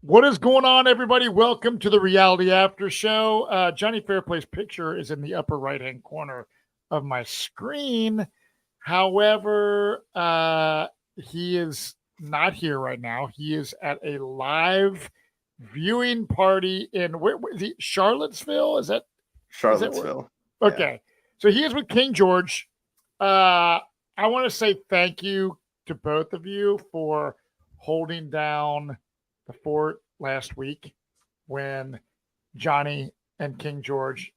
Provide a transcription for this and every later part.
What is going on, everybody? Welcome to the Reality After Show. Johnny Fairplay's picture is in the upper right-hand corner of my screen. However, he is not here right now. He is at a live viewing party in is he, Charlottesville? Is that where? Charlottesville. Okay, so he is with King George. I want to say thank you to both of you for holding down the fort last week when Johnny and King George,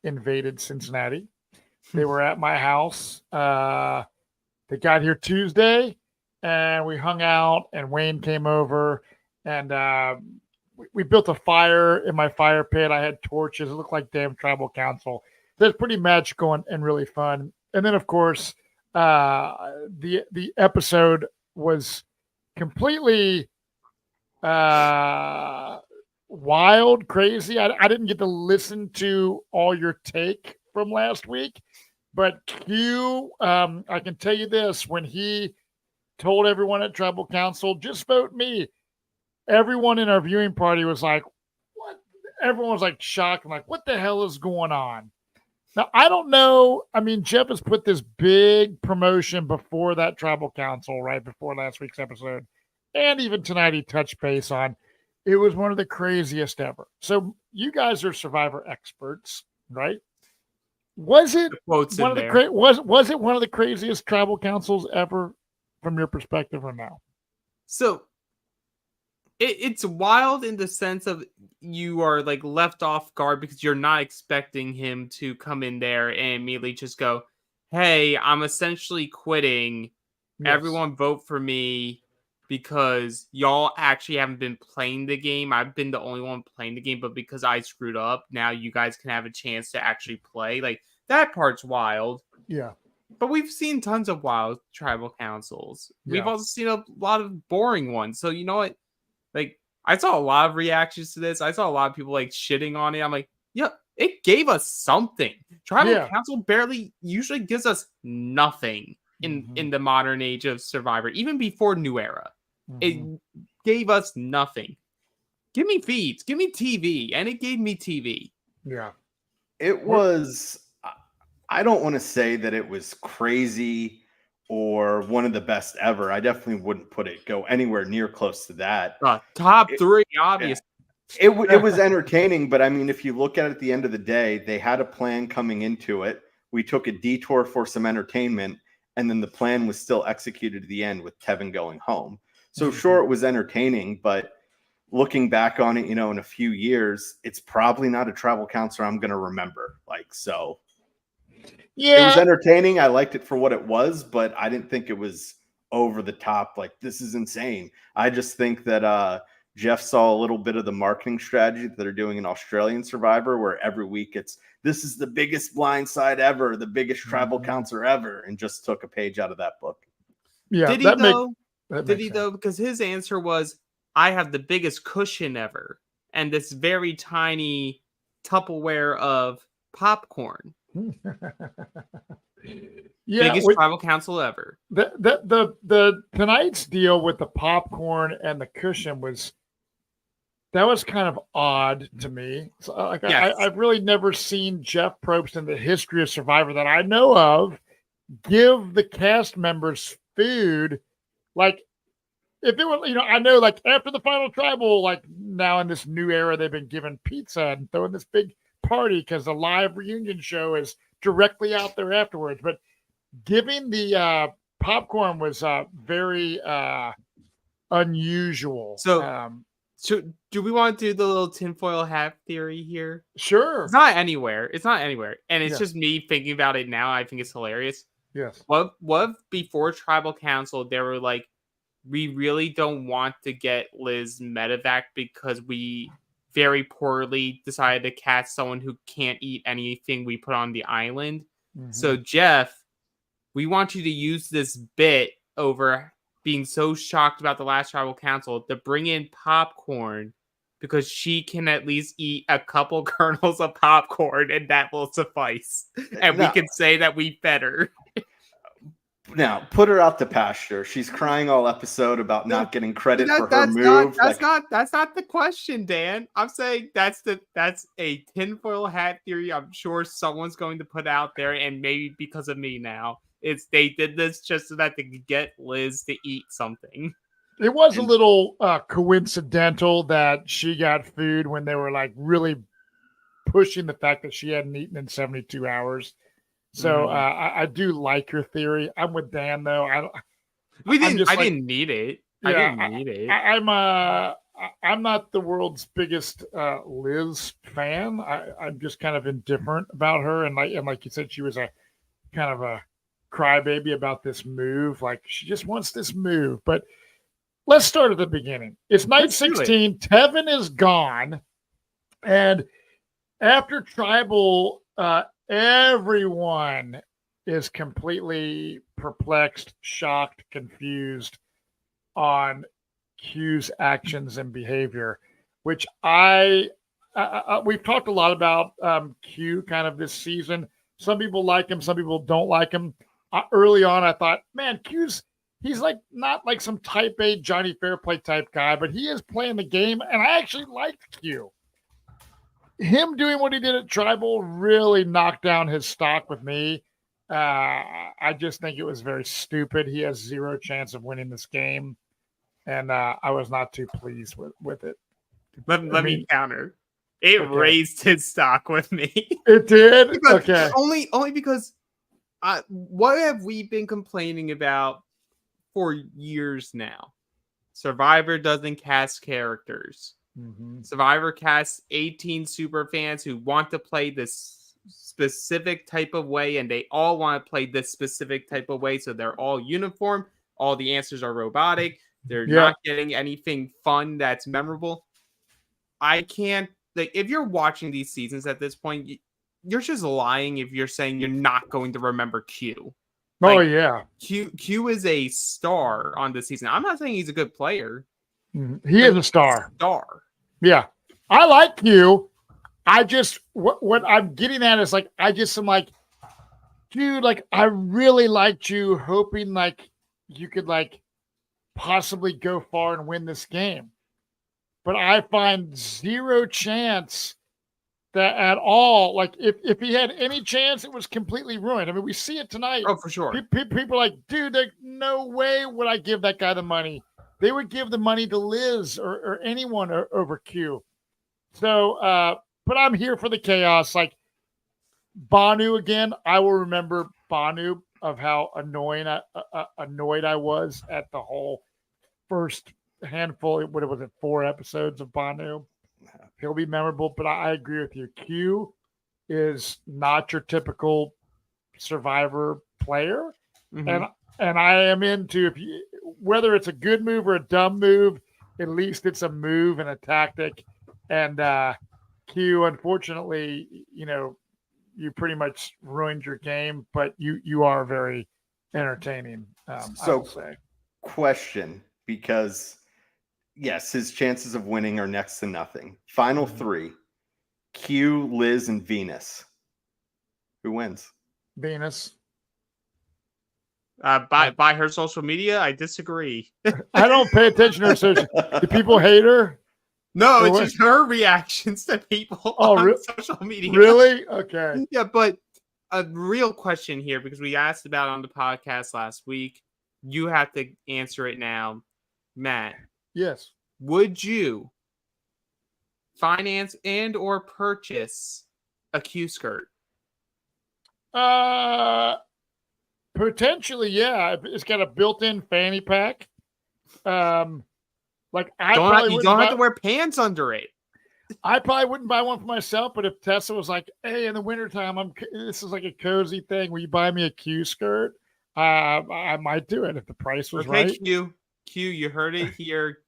invaded Cincinnati. They were at my house. They got here Tuesday, and we hung out. And Wayne came over, and we built a fire in my fire pit. I had torches. It looked like damn tribal council. So it's pretty magical and really fun. And then, of course, the episode was completely wild, crazy. I didn't get to listen to all your take from last week, but Q, I can tell you this: when he told everyone at Tribal Council, just vote me, everyone in our viewing party was like, "What?" Everyone was like shocked. I'm like, "What the hell is going on?" Now, I don't know. I mean, Jeff has put this big promotion before that Tribal Council, right before last week's episode. And even tonight, he touched base on it was one of the craziest ever. So, you guys are Survivor experts, right? Was it Quotes one in of there. the was it one of the craziest Tribal Councils ever from your perspective, or no? So it's wild in the sense of you are like left off guard because you're not expecting him to come in there and immediately just go, "Hey, I'm essentially quitting. Yes. Everyone vote for me because y'all actually haven't been playing the game. I've been the only one playing the game, but because I screwed up, now you guys can have a chance to actually play." Like that part's wild. Yeah. But we've seen tons of wild tribal councils. We've Yeah. also seen a lot of boring ones. So you know what? Like, I saw a lot of reactions to this. I saw a lot of people like shitting on it. I'm like, yeah, it gave us something. Tribal Yeah. Council barely usually gives us nothing in the modern age of Survivor, even before New Era. It gave us nothing. Give me feeds, give me TV, and it gave me TV. Yeah. It was, I don't want to say that it was crazy or one of the best ever. I definitely wouldn't go anywhere near close to that. Top three, obviously. It was entertaining, but I mean, if you look at it at the end of the day, they had a plan coming into it. We took a detour for some entertainment, and then the plan was still executed to the end with Kevin going home. So sure, it was entertaining, but looking back on it, in a few years, it's probably not a tribal council I'm going to remember. Yeah. It was entertaining. I liked it for what it was, but I didn't think it was over the top. Like, this is insane. I just think that Jeff saw a little bit of the marketing strategy that they're doing in Australian Survivor, where every week this is the biggest blind side ever, the biggest tribal council ever, and just took a page out of that book. Yeah. Did he though? Because his answer was, I have the biggest cushion ever and this very tiny Tupperware of popcorn. Yeah, biggest tribal council ever. The tonight's deal with the popcorn and the cushion was kind of odd to me. So, I've really never seen Jeff Probst in the history of Survivor that I know of give the cast members food. Like, if it were, I know, like, after the final tribal, like, now in this new era, they've been given pizza and throwing this big party because the live reunion show is directly out there afterwards. But giving the popcorn was very unusual. So do we want to do the little tinfoil hat theory here? Sure. It's not anywhere. And it's just me thinking about it now. I think it's hilarious. Yes. What before tribal council, they were like, we really don't want to get Liz medevac because we very poorly decided to catch someone who can't eat anything we put on the island. So, Jeff, we want you to use this bit over being so shocked about the last tribal council to bring in popcorn because she can at least eat a couple kernels of popcorn and that will suffice. And we can say that we fed her. Now, put her out to pasture. She's crying all episode about not getting credit for her move. That's not the question, Dan. I'm saying that's a tinfoil hat theory. I'm sure someone's going to put out there, and maybe because of me now, they did this just so that they could get Liz to eat something. It was a little coincidental that she got food when they were like really pushing the fact that she hadn't eaten in 72 hours. So I do like your theory. I'm with Dan though. I didn't need it. Yeah, I didn't need it. I'm not the world's biggest Liz fan. I'm just kind of indifferent about her, and like you said, she was a kind of a crybaby about this move. Like she just wants this move. But let's start at the beginning. It's night 16. Tevin is gone, and after Tribal. Everyone is completely perplexed, shocked, confused on Q's actions and behavior, which we've talked a lot about Q kind of this season. Some people like him, some people don't like him. Early on, I thought, man, he's like not like some type A Johnny Fairplay type guy, but he is playing the game, and I actually liked Q. Him doing what he did at Tribal really knocked down his stock with me. I just think it was very stupid. He has zero chance of winning this game, and I was not too pleased with it. Let me counter. It raised his stock with me. It did? Okay. Only because what have we been complaining about for years now? Survivor doesn't cast characters. Mm-hmm. Survivor casts 18 super fans who want to play this specific type of way, and they all want to play this specific type of way, so they're all uniform. All the answers are robotic. They're not getting anything fun that's memorable. I can't, like, if you're watching these seasons at this point, you're just lying if you're saying you're not going to remember Q. Oh, yeah. Q is a star on this season. I'm not saying he's a good player. He is a star. Yeah, I like Q. I just what I'm getting at is like I'm like, dude, like I really liked you, hoping like you could like possibly go far and win this game, but I find zero chance that at all. Like if he had any chance, it was completely ruined. I mean, we see it tonight. Oh, for sure. People are like, dude, no way would I give that guy the money. They would give the money to Liz or anyone over Q. So, but I'm here for the chaos. Like Banu again, I will remember Banu of how annoyed I was at the whole first handful. What was it? 4 episodes of Banu. He'll be memorable, but I agree with you. Q is not your typical Survivor player, and I am into whether it's a good move or a dumb move. At least it's a move and a tactic. And Q, unfortunately, you pretty much ruined your game, but you are very entertaining. So, question, because yes, his chances of winning are next to nothing. Final 3: Q, Liz, and Venus. Who wins? Venus. By her social media, I disagree. I don't pay attention to her social. Do people hate her? No, it's just her reactions to people on social media. Really? Okay. Yeah, but a real question here, because we asked about it on the podcast last week. You have to answer it now. Matt. Yes. Would you finance and or purchase a Q skirt? Potentially, yeah. It's got a built-in fanny pack. Like you don't have to wear pants under it. I probably wouldn't buy one for myself, but if Tessa was like, "Hey, in the wintertime, this is like a cozy thing. Will you buy me a Q skirt?" I might do it if the price was right. Q, you heard it here.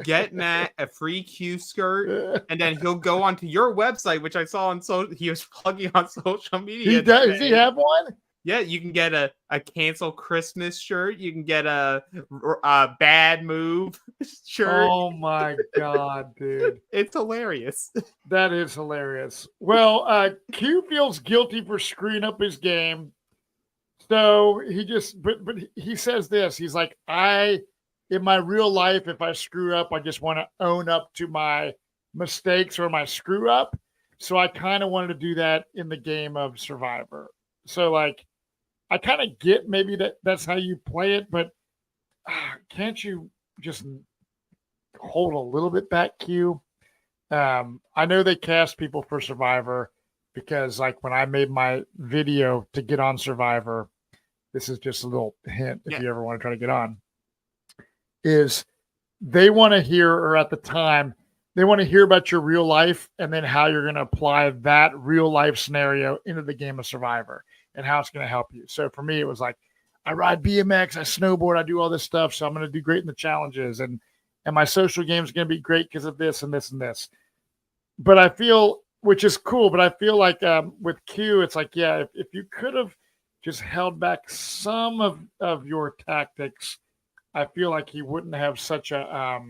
Get Matt a free Q skirt, and then he'll go onto your website, which I saw on he was plugging on social media. He does. Does he have one? Yeah, you can get a cancel Christmas shirt. You can get a bad move shirt. Oh my God, dude. It's hilarious. That is hilarious. Well, Q feels guilty for screwing up his game. So he just, but he says this. He's like, in my real life, if I screw up, I just want to own up to my mistakes or my screw up. So I kind of wanted to do that in the game of Survivor. So like, I kind of get maybe that's how you play it, but can't you just hold a little bit back, Q? I know they cast people for Survivor because like when I made my video to get on Survivor, this is just a little hint if you ever want to try to get on, is they want to hear, or at the time, they want to hear about your real life and then how you're going to apply that real life scenario into the game of Survivor and how it's going to help you. So for me, it was like, I ride BMX, I snowboard, I do all this stuff. So I'm going to do great in the challenges and my social game is going to be great because of this and this and this. But I feel, which is cool, but I feel like with Q, it's like, yeah, if you could have just held back some of your tactics, I feel like he wouldn't have such a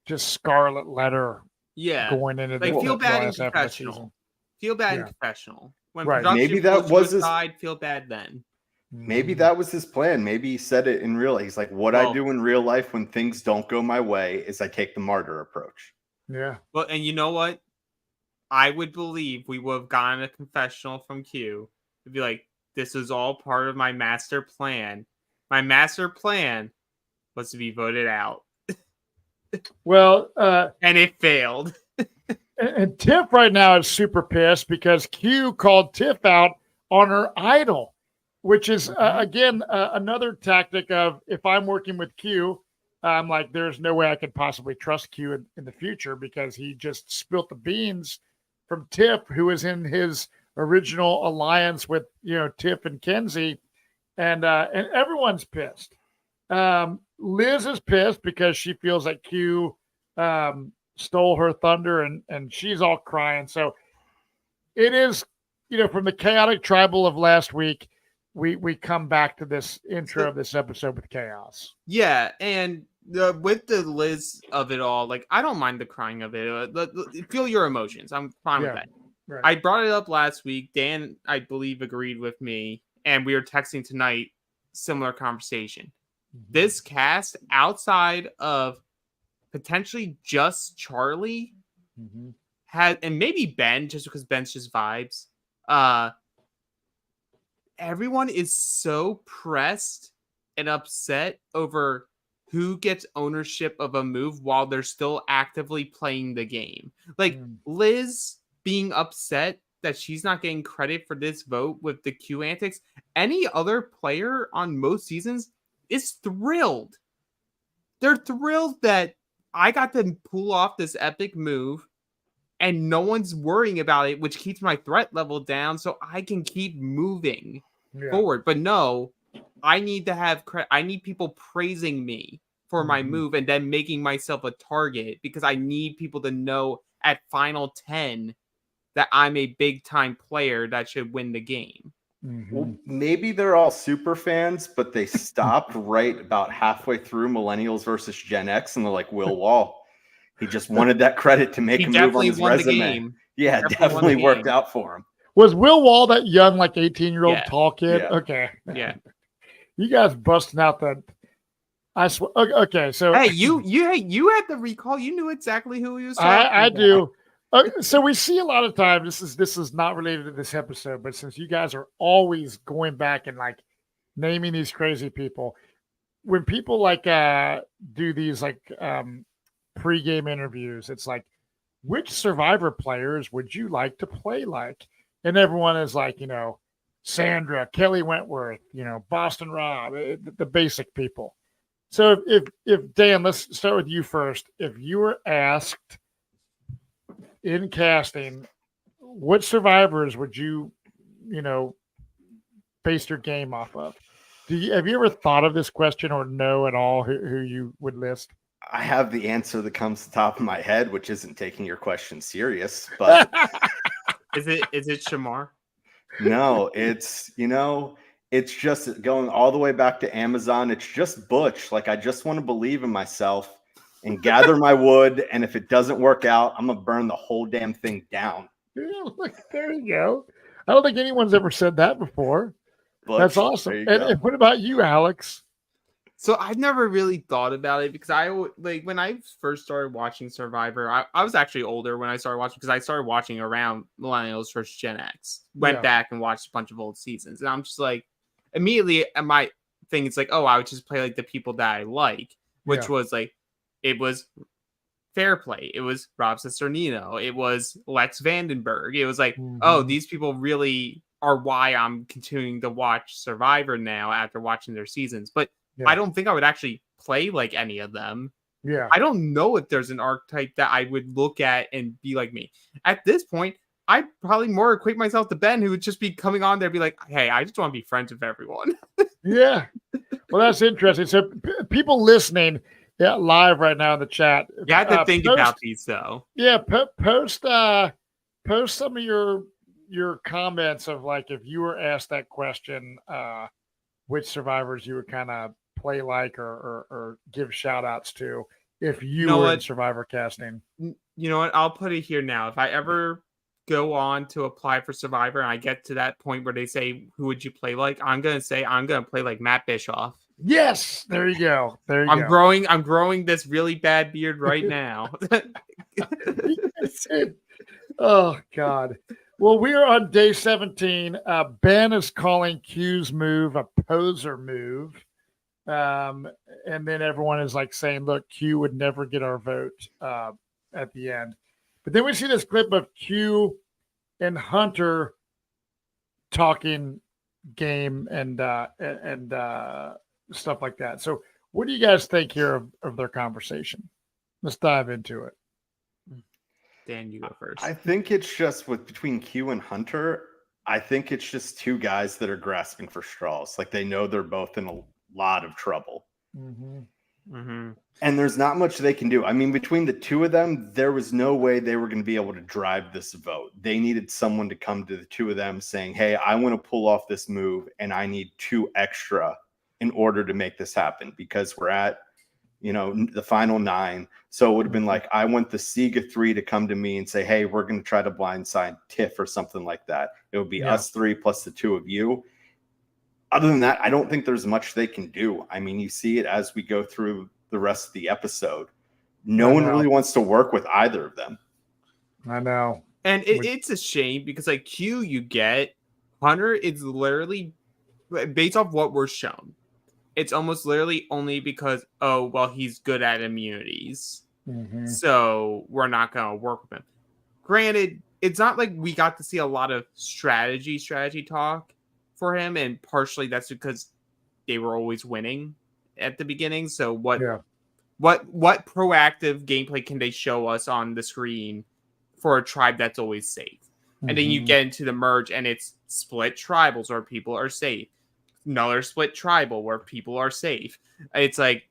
just scarlet letter going into like the feel bad in season. confessional. Feel bad in confessional. When Right. production Maybe that pulls you was his aside, feel bad then. Maybe that was his plan. Maybe he said it in real life. He's like, what I do in real life when things don't go my way is I take the martyr approach. Yeah. Well, and you know what? I would believe we would have gotten a confessional from Q. It'd be like, this was all part of my master plan. My master plan was to be voted out. Well, and it failed. and Tiff right now is super pissed because Q called Tiff out on her idol, which is again another tactic of if I'm working with Q, I'm like, there's no way I could possibly trust Q in the future because he just spilt the beans from Tiff, who was in his original alliance with Tiff and Kenzie, and everyone's pissed. Liz is pissed because she feels like Q stole her thunder and she's all crying. So it is, from the chaotic tribal of last week, we come back to this intro of this episode with chaos. Yeah, and with the Liz of it all, like I don't mind the crying of it. Feel your emotions. I'm fine with that. Right. I brought it up last week. Dan, I believe, agreed with me, and we were texting tonight. Similar conversation. This cast, outside of potentially just Charlie, had, and maybe Ben, just because Ben's just vibes. Everyone is so pressed and upset over who gets ownership of a move while they're still actively playing the game. Like Liz being upset that she's not getting credit for this vote with the Q antics. Any other player on most seasons is thrilled. They're thrilled that I got to pull off this epic move and no one's worrying about it, which keeps my threat level down so I can keep moving forward. But no, I need to have I need people praising me for my move and then making myself a target because I need people to know at Final 10 that I'm a big time player that should win the game. Well, maybe they're all super fans, but they stopped right about halfway through Millennials versus Gen X, and they're like, Will Wall. He just wanted that credit to make a move on his resume. Yeah, definitely worked out for him. Was Will Wall that young, like 18-year-old tall kid? Yeah. Okay. Yeah. You guys busting out that. I swear. Okay, so hey, you had the recall. You knew exactly who he was talking about. I do. So we see a lot of times. This is not related to this episode, but since you guys are always going back and like naming these crazy people, when people like do these like pre-game interviews, it's like, which Survivor players would you like to play like? And everyone is like, Sandra, Kelly Wentworth, Boston Rob, the basic people. So if Dan, let's start with you first. If you were asked in casting, what Survivors would you, base your game off of? Have you ever thought of this question or know at all who you would list? I have the answer that comes to the top of my head, which isn't taking your question serious, but is it Shamar? No, it's it's just going all the way back to Amazon. It's just Butch. Like, I just want to believe in myself and gather my wood. And if it doesn't work out, I'm going to burn the whole damn thing down. Yeah, look, there you go. I don't think anyone's ever said that before. But That's awesome. there you And, go. and what about you, Alex? So I've never really thought about it because when I first started watching Survivor, I was actually older when I started watching because I started watching around Millennials versus Gen X. Went Yeah. back and watched a bunch of old seasons, and I'm just like, immediately my thing is like, oh, I would just play like the people that I like, which Yeah. was like, it was Fair Play, it was Rob Cesternino, it was Lex Vandenberg. It was like, oh, Mhm. these people really are why I'm continuing to watch Survivor now after watching their seasons, but. Yeah. I don't think I would actually play like any of them. Yeah. I don't know if there's an archetype that I would look at and be like me. At this point, I'd probably more equate myself to Ben, who would just be coming on there and be like, hey, I just want to be friends with everyone. Yeah. Well, that's interesting. So people listening live right now in the chat. You have to think post, about these, though. Yeah. Post some of your comments of like, if you were asked that question, which survivors you would kind of play like or give shout outs to if you know were what? in Survivor casting. You know what? I'll put it here now. If I ever go on to apply for Survivor and I get to that point where they say, who would you play like? I'm going to say, I'm going to play like Matt Bischoff. Yes. There you go. There you go. I'm growing this really bad beard right now. That's it. Oh, God. Well, we are on day 17. Ben is calling Q's move a poser move. And then everyone is like saying, look, Q would never get our vote at the end. But then we see this clip of Q and Hunter talking game and stuff like that. So what do you guys think here of their conversation? Let's dive into it. Dan, you go first. I think it's just between Q and Hunter, I think it's just two guys that are grasping for straws. Like they know they're both in a lot of trouble. Mm-hmm. Mm-hmm. And there's not much they can do. I mean, between the two of them, there was no way they were going to be able to drive this vote. They needed someone to come to the two of them saying, hey, I want to pull off this move and I need 2 extra in order to make this happen because we're at, the final 9. So it would have been like, I want the Siga 3 to come to me and say, hey, we're going to try to blindside Tiff or something like that. It would be us 3 plus the 2 of you. Other than that, I don't think there's much they can do. I mean, you see it as we go through the rest of the episode. No one really wants to work with either of them. I know. And it's a shame because like Q you get, Hunter is literally based off what we're shown. It's almost literally only because, he's good at immunities. Mm-hmm. So we're not going to work with him. Granted, it's not like we got to see a lot of strategy talk for him. And partially that's because they were always winning at the beginning. So what proactive gameplay can they show us on the screen for a tribe that's always safe? Mm-hmm. And then you get into the merge and it's split tribals where people are safe. Another split tribal where people are safe. It's like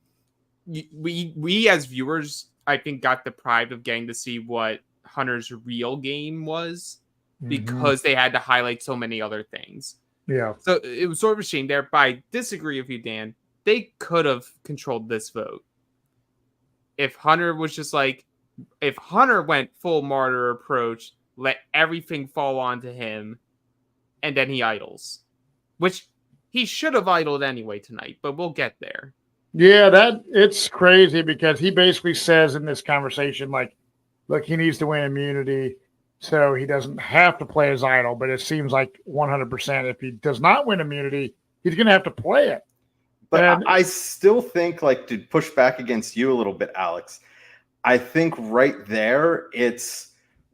we as viewers, I think, got deprived of getting to see what Hunter's real game was because they had to highlight so many other things. Yeah. So it was sort of a shame there, but I disagree with you, Dan. They could have controlled this vote. If Hunter went full martyr approach, let everything fall onto him, and then he idles. Which he should have idled anyway tonight, but we'll get there. Yeah, it's crazy because he basically says in this conversation, like, look, he needs to win immunity, so he doesn't have to play his idol. But it seems like 100%, if he does not win immunity, he's going to have to play it. But I still think, like, to push back against you a little bit, Alex, I think right there,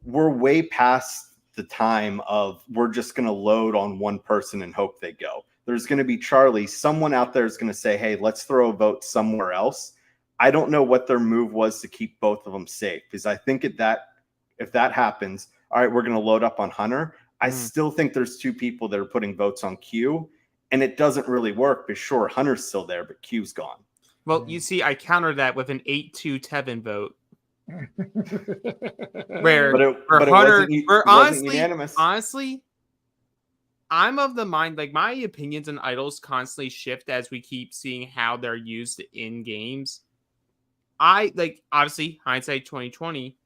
we're way past the time of we're just going to load on one person and hope they go. There's going to be Charlie. Someone out there is going to say, hey, let's throw a vote somewhere else. I don't know what their move was to keep both of them safe, because I think if that happens, all right, we're going to load up on Hunter. I still think there's 2 people that are putting votes on Q, and it doesn't really work because, sure, Hunter's still there, but Q's gone. Well, you see, I countered that with an 8-2 Tevin vote. Where Hunter, it wasn't unanimous. Honestly, I'm of the mind, like, my opinions on idols constantly shift as we keep seeing how they're used in games. Obviously, hindsight 2020,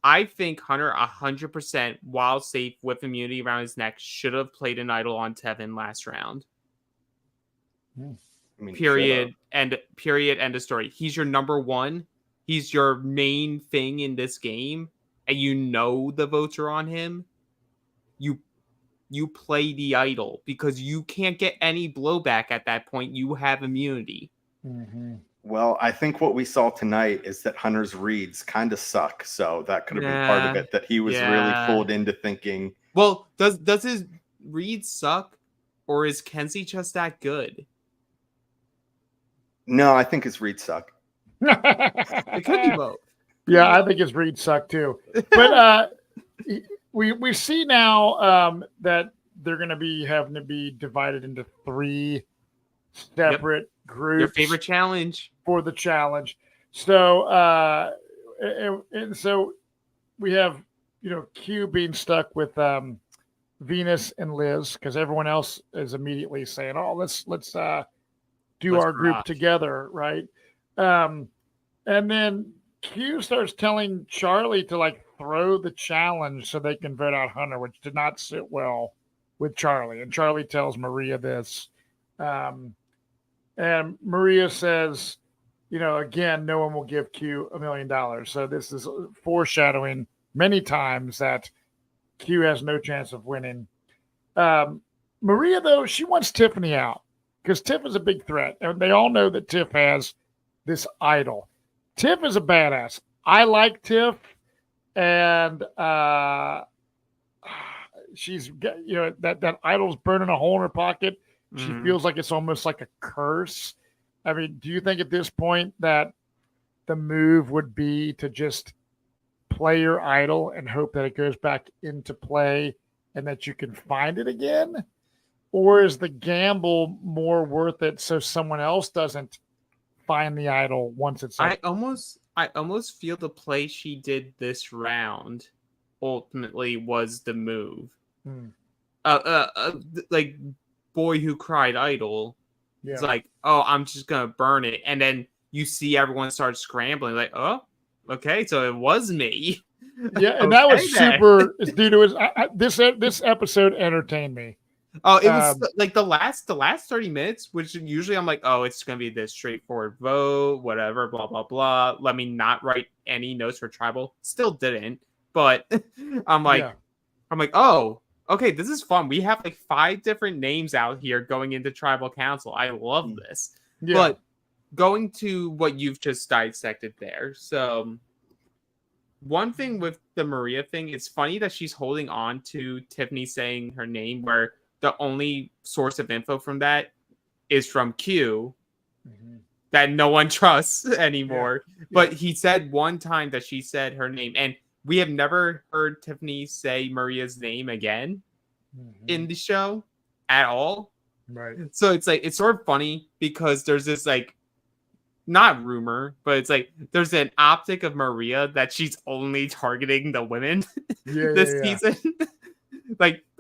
I think Hunter 100%, while safe with immunity around his neck, should have played an idol on Tevin last round. I mean, Period. End of story. He's your number one. He's your main thing in this game, and you know the votes are on him. You play the idol because you can't get any blowback at that point. You have immunity. Mm-hmm. Well, I think what we saw tonight is that Hunter's reads kind of suck. So that could have been part of it, that he was really fooled into thinking. Well, does his read suck, or is Kenzie just that good? No, I think his reads suck. It could be both. Yeah, I think his reads suck too. But we see now that they're going to be having to be divided into 3 separate groups. Your favorite challenge for the challenge. So and so we have Q being stuck with Venus and Liz because everyone else is immediately saying, "Oh, let's do our group together," right? And then Q starts telling Charlie to throw the challenge so they can vote out Hunter, which did not sit well with Charlie. And Charlie tells Maria this. And Maria says, again, no one will give Q $1 million. So this is foreshadowing many times that Q has no chance of winning. Maria, though, she wants Tiffany out because Tiff is a big threat. And they all know that Tiff has this idol. Tiff is a badass. I like Tiff. And she's that idol's burning a hole in her pocket. She feels like it's almost like a curse. I mean, do you think at this point that the move would be to just play your idol and hope that it goes back into play and that you can find it again? Or is the gamble more worth it so someone else doesn't find the idol once it's I almost feel the play she did this round ultimately was the move. Like Boy Who Cried Idol. Yeah. It's like, oh, I'm just gonna burn it, and then you see everyone start scrambling, like, oh, okay, so it was me. Yeah, and that was super. Dude, it was this episode entertained me. Oh, it was like the last 30 minutes, which usually I'm like, oh, it's gonna be this straightforward vote, whatever, blah blah blah. Let me not write any notes for tribal. Still didn't, but I'm like, oh, okay, this is fun. We have 5 different names out here going into tribal council. I love this. Yeah. But going to what you've just dissected there, so one thing with the Maria thing, it's funny that she's holding on to Tiffany saying her name, where the only source of info from that is from Q that no one trusts anymore. Yeah. But he said one time that she said her name, and we have never heard Tiffany say Maria's name again in the show at all. Right. So it's sort of funny because there's this not rumor, but it's there's an optic of Maria that she's only targeting the women this season.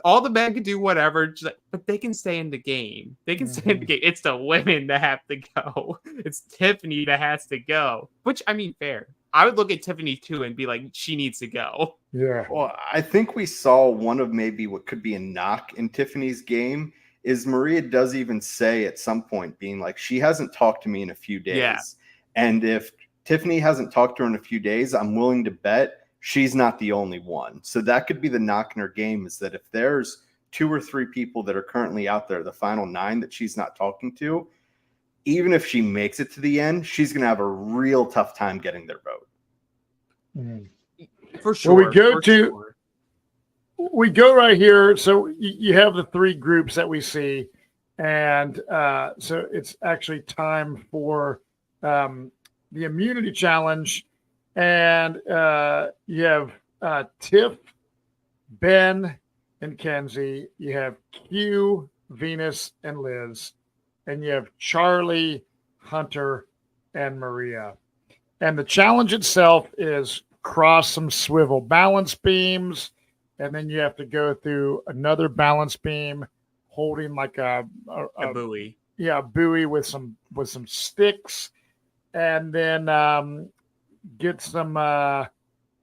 All the men can do whatever, but they can stay in the game. They can stay in the game. It's the women that have to go. It's Tiffany that has to go. Which, I mean, fair. I would look at Tiffany too and be like, she needs to go. Yeah. Well, I think we saw one of maybe what could be a knock in Tiffany's game is Maria does even say at some point being like, she hasn't talked to me in a few days. Yeah. And if Tiffany hasn't talked to her in a few days, I'm willing to bet she's not the only one. So that could be the knock in her game, is that if there's 2 or 3 people that are currently out there, the final 9 that she's not talking to, even if she makes it to the end, she's going to have a real tough time getting their vote. For sure. Well, we go right here. So you have the 3 groups that we see. And so it's actually time for the immunity challenge. And you have Tiff, Ben, and Kenzie. You have Q, Venus, and Liz. And you have Charlie, Hunter, and Maria. And the challenge itself is cross some swivel balance beams. And then you have to go through another balance beam holding a buoy. Yeah, a buoy with some sticks. And then get some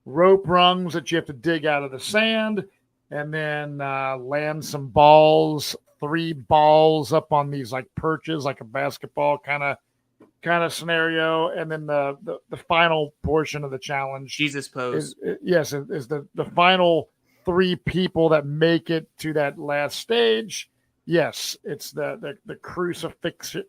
rope rungs that you have to dig out of the sand, and then land some balls 3 balls up on these like perches, like a basketball kind of scenario, and then the final portion of the challenge Jesus pose. is the final 3 people that make it to that last stage. Yes, it's the crucifixion.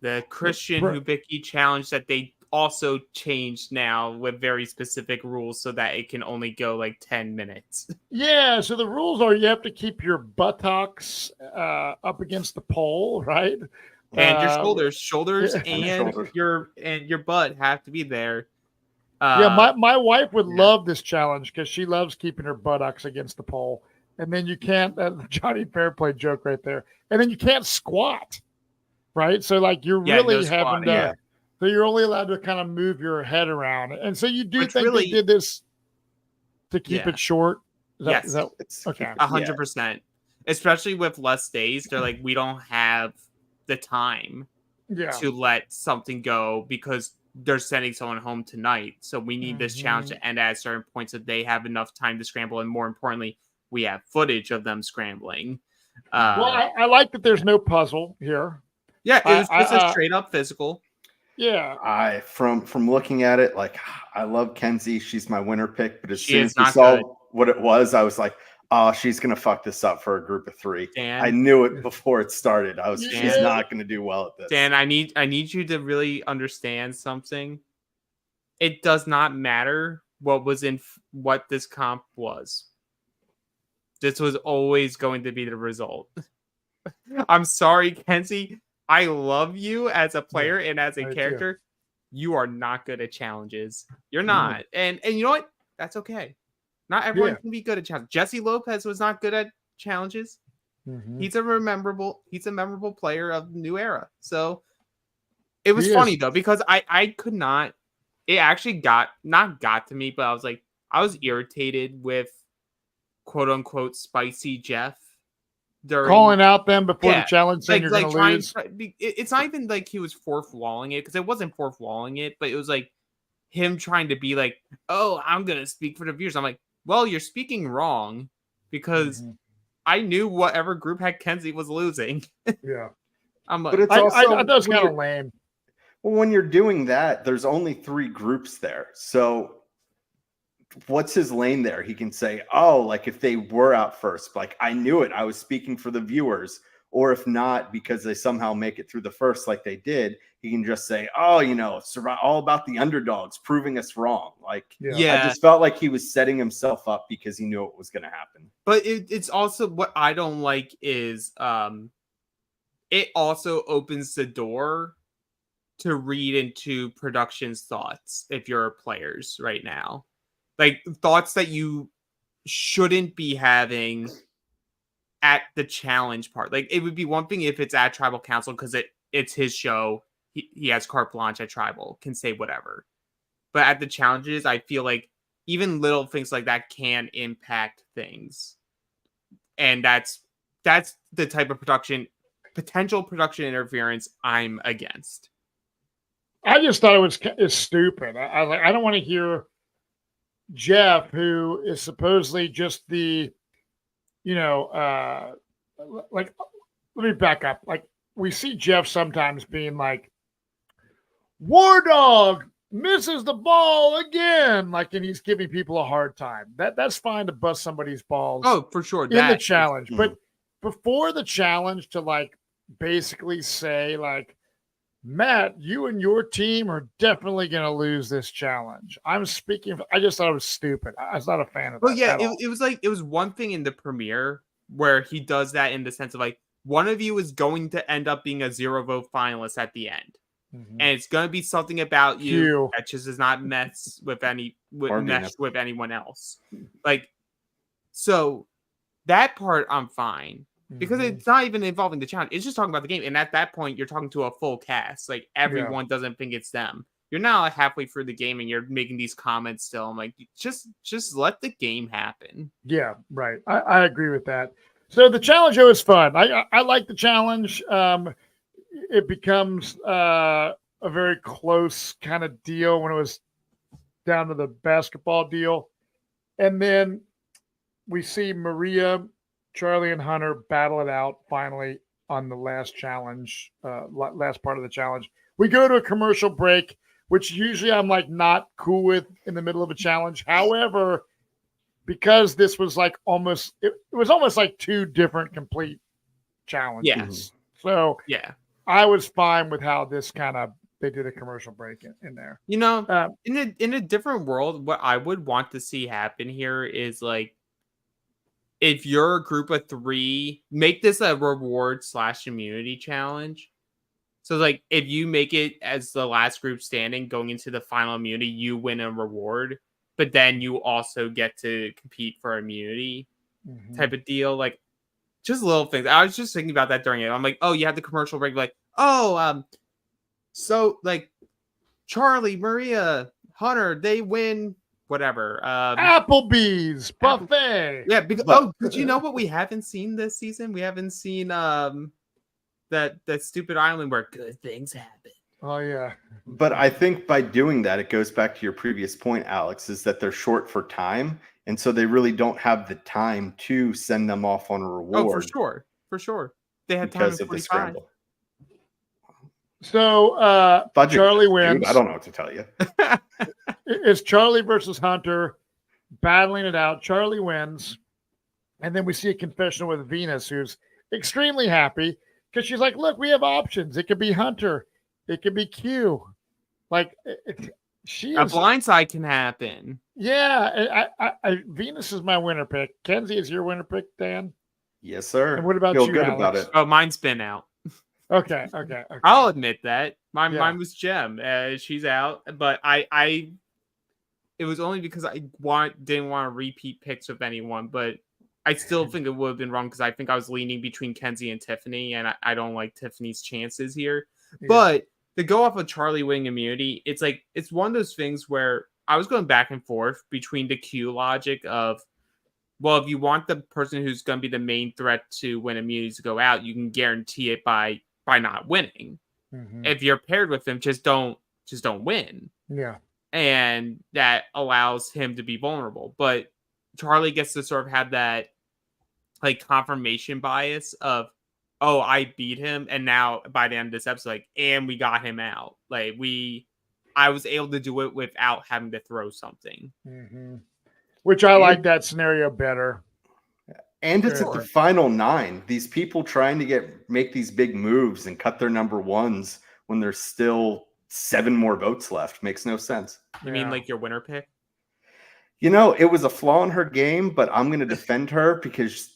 The Christian Hubicki challenge that they also changed now with very specific rules so that it can only go like 10 minutes. Yeah, so the rules are you have to keep your buttocks up against the pole, right? And your shoulders and your butt have to be there. My wife would love this challenge because she loves keeping her buttocks against the pole. And then you can't, Johnny Fairplay joke right there. And then you can't squat, right? So like you're really having to, so you're only allowed to kind of move your head around. And so you do think they did this to keep it short? Yes. Okay. 100%. Especially with less days. They're like, we don't have the time to let something go because they're sending someone home tonight. So we need this challenge to end at a certain point so they have enough time to scramble. And more importantly, we have footage of them scrambling. Well, I like that there's no puzzle here. Yeah, it was just a straight up physical. Yeah. From looking at it, like I love Kenzie. She's my winner pick, but as soon as we saw what it was, I was like, oh, she's gonna fuck this up for a group of 3. Dan, I knew it before it started. She's not gonna do well at this. Dan, I need you to really understand something. It does not matter what this comp was. This was always going to be the result. I'm sorry, Kenzie. I love you as a player and as a character. You are not good at challenges. You're not. And you know what? That's okay. Not everyone can be good at challenges. Jesse Lopez was not good at challenges. He's a memorable player of New Era. So it was funny though, because I could not, it actually got to me, but I was irritated with quote unquote spicy Jeff calling out them before the challenge saying you're going to lose. It's not even like he was fourth walling it, because it wasn't fourth walling it, but it was like him trying to be like, oh, I'm going to speak for the viewers. I'm like, well, you're speaking wrong because I knew whatever group had Kenzie was losing. Yeah. I'm like, but it's also, I thought it was kind of lame. Well, when you're doing that, there's only 3 groups there. So what's his lane there? He can say, oh, like if they were out first, like I knew it, I was speaking for the viewers. Or if not, because they somehow make it through the first like they did, he can just say, oh, it's all about the underdogs proving us wrong. Like, I just felt like he was setting himself up because he knew it was going to happen. But it's also, what I don't like is it also opens the door to read into production's thoughts if you're players right now. Like thoughts that you shouldn't be having at the challenge part. Like it would be one thing if it's at Tribal Council because it's his show. He has carte blanche at Tribal, can say whatever. But at the challenges, I feel like even little things like that can impact things. And that's the type of potential production interference I'm against. I just thought it's stupid. I don't want to hear Jeff, who is supposedly just the, like, let me back up. Like, we see Jeff sometimes being like, War Dog misses the ball again. Like, and he's giving people a hard time. That's fine to bust somebody's balls. Oh, for sure. In the challenge. But before the challenge to, like, basically say, like, Matt, you and your team are definitely going to lose this challenge. I'm speaking. I just thought it was stupid. I was not a fan of that. Well, yeah, it was one thing in the premiere where he does that in the sense of like, one of you is going to end up being a 0-vote finalist at the end. And it's going to be something about you that just does not mesh with anyone else. Like, so that part I'm fine. Because it's not even involving the challenge. It's just talking about the game. And at that point, you're talking to a full cast. Like, everyone doesn't think it's them. You're now like halfway through the game and you're making these comments still. I'm like, just let the game happen. Yeah, right. I agree with that. So the challenge was fun. I like the challenge. It becomes a very close kind of deal when it was down to the basketball deal. And then we see Maria Charlie and Hunter battle it out finally on the last challenge, last part of the challenge. We go to a commercial break, which usually I'm like not cool with in the middle of a challenge. However, because this was like it was almost like two different complete challenges. Yes. So Yeah. I was fine with how this they did a commercial break in there. You know, in a different world, what I would want to see happen here is like, if you're a group of 3, make this a reward/immunity challenge. So like, if you make it as the last group standing going into the final immunity, you win a reward, but then you also get to compete for immunity type of deal. Like, just little things. I was just thinking about that during it. I'm like, oh, you have the commercial break. Like, oh, so like Charlie, Maria, Hunter, they win whatever. Applebee's buffet. Yeah, because but you know what we haven't seen this season? We haven't seen that stupid island where good things happen. Oh yeah. But I think by doing that, it goes back to your previous point, Alex, is that they're short for time. And so they really don't have the time to send them off on a reward. Oh, for sure. For sure. They had time because in of the 45. scramble. So Budget Charlie cuts, wins. dude. I don't know what to tell you. It's Charlie versus Hunter battling it out. Charlie wins. And then we see a confessional with Venus, who's extremely happy because she's like, look, we have options. It could be Hunter. It could be Q. Like, she A is. blindside can happen. Yeah. Venus is my winner pick. Kenzie is your winner pick, Dan? Yes, sir. And what about Feel you, good Alex? about it. Oh, mine's been out. Okay. I'll admit that. Yeah. Mine was Gem. She's out, but I it was only because I didn't want to repeat picks with anyone, but I still think it would have been wrong because I think I was leaning between Kenzie and Tiffany, and I don't like Tiffany's chances here. Yeah. But to go off of Charlie winning immunity, it's like, it's one of those things where I was going back and forth between the Q logic of, well, if you want the person who's going to be the main threat to win immunity to go out, you can guarantee it by not winning. Mm-hmm. If you're paired with him, just don't win. Yeah. And that allows him to be vulnerable. But Charlie gets to sort of have that like confirmation bias of, oh, I beat him, and now by the end of this episode, like, and we got him out. Like, I was able to do it without having to throw something. Mm-hmm. Which I like that scenario better. And it's at the final 9. These people trying to make these big moves and cut their number ones when there's still 7 more votes left makes no sense. You mean like your winner pick? You know, it was a flaw in her game, but I'm going to defend her because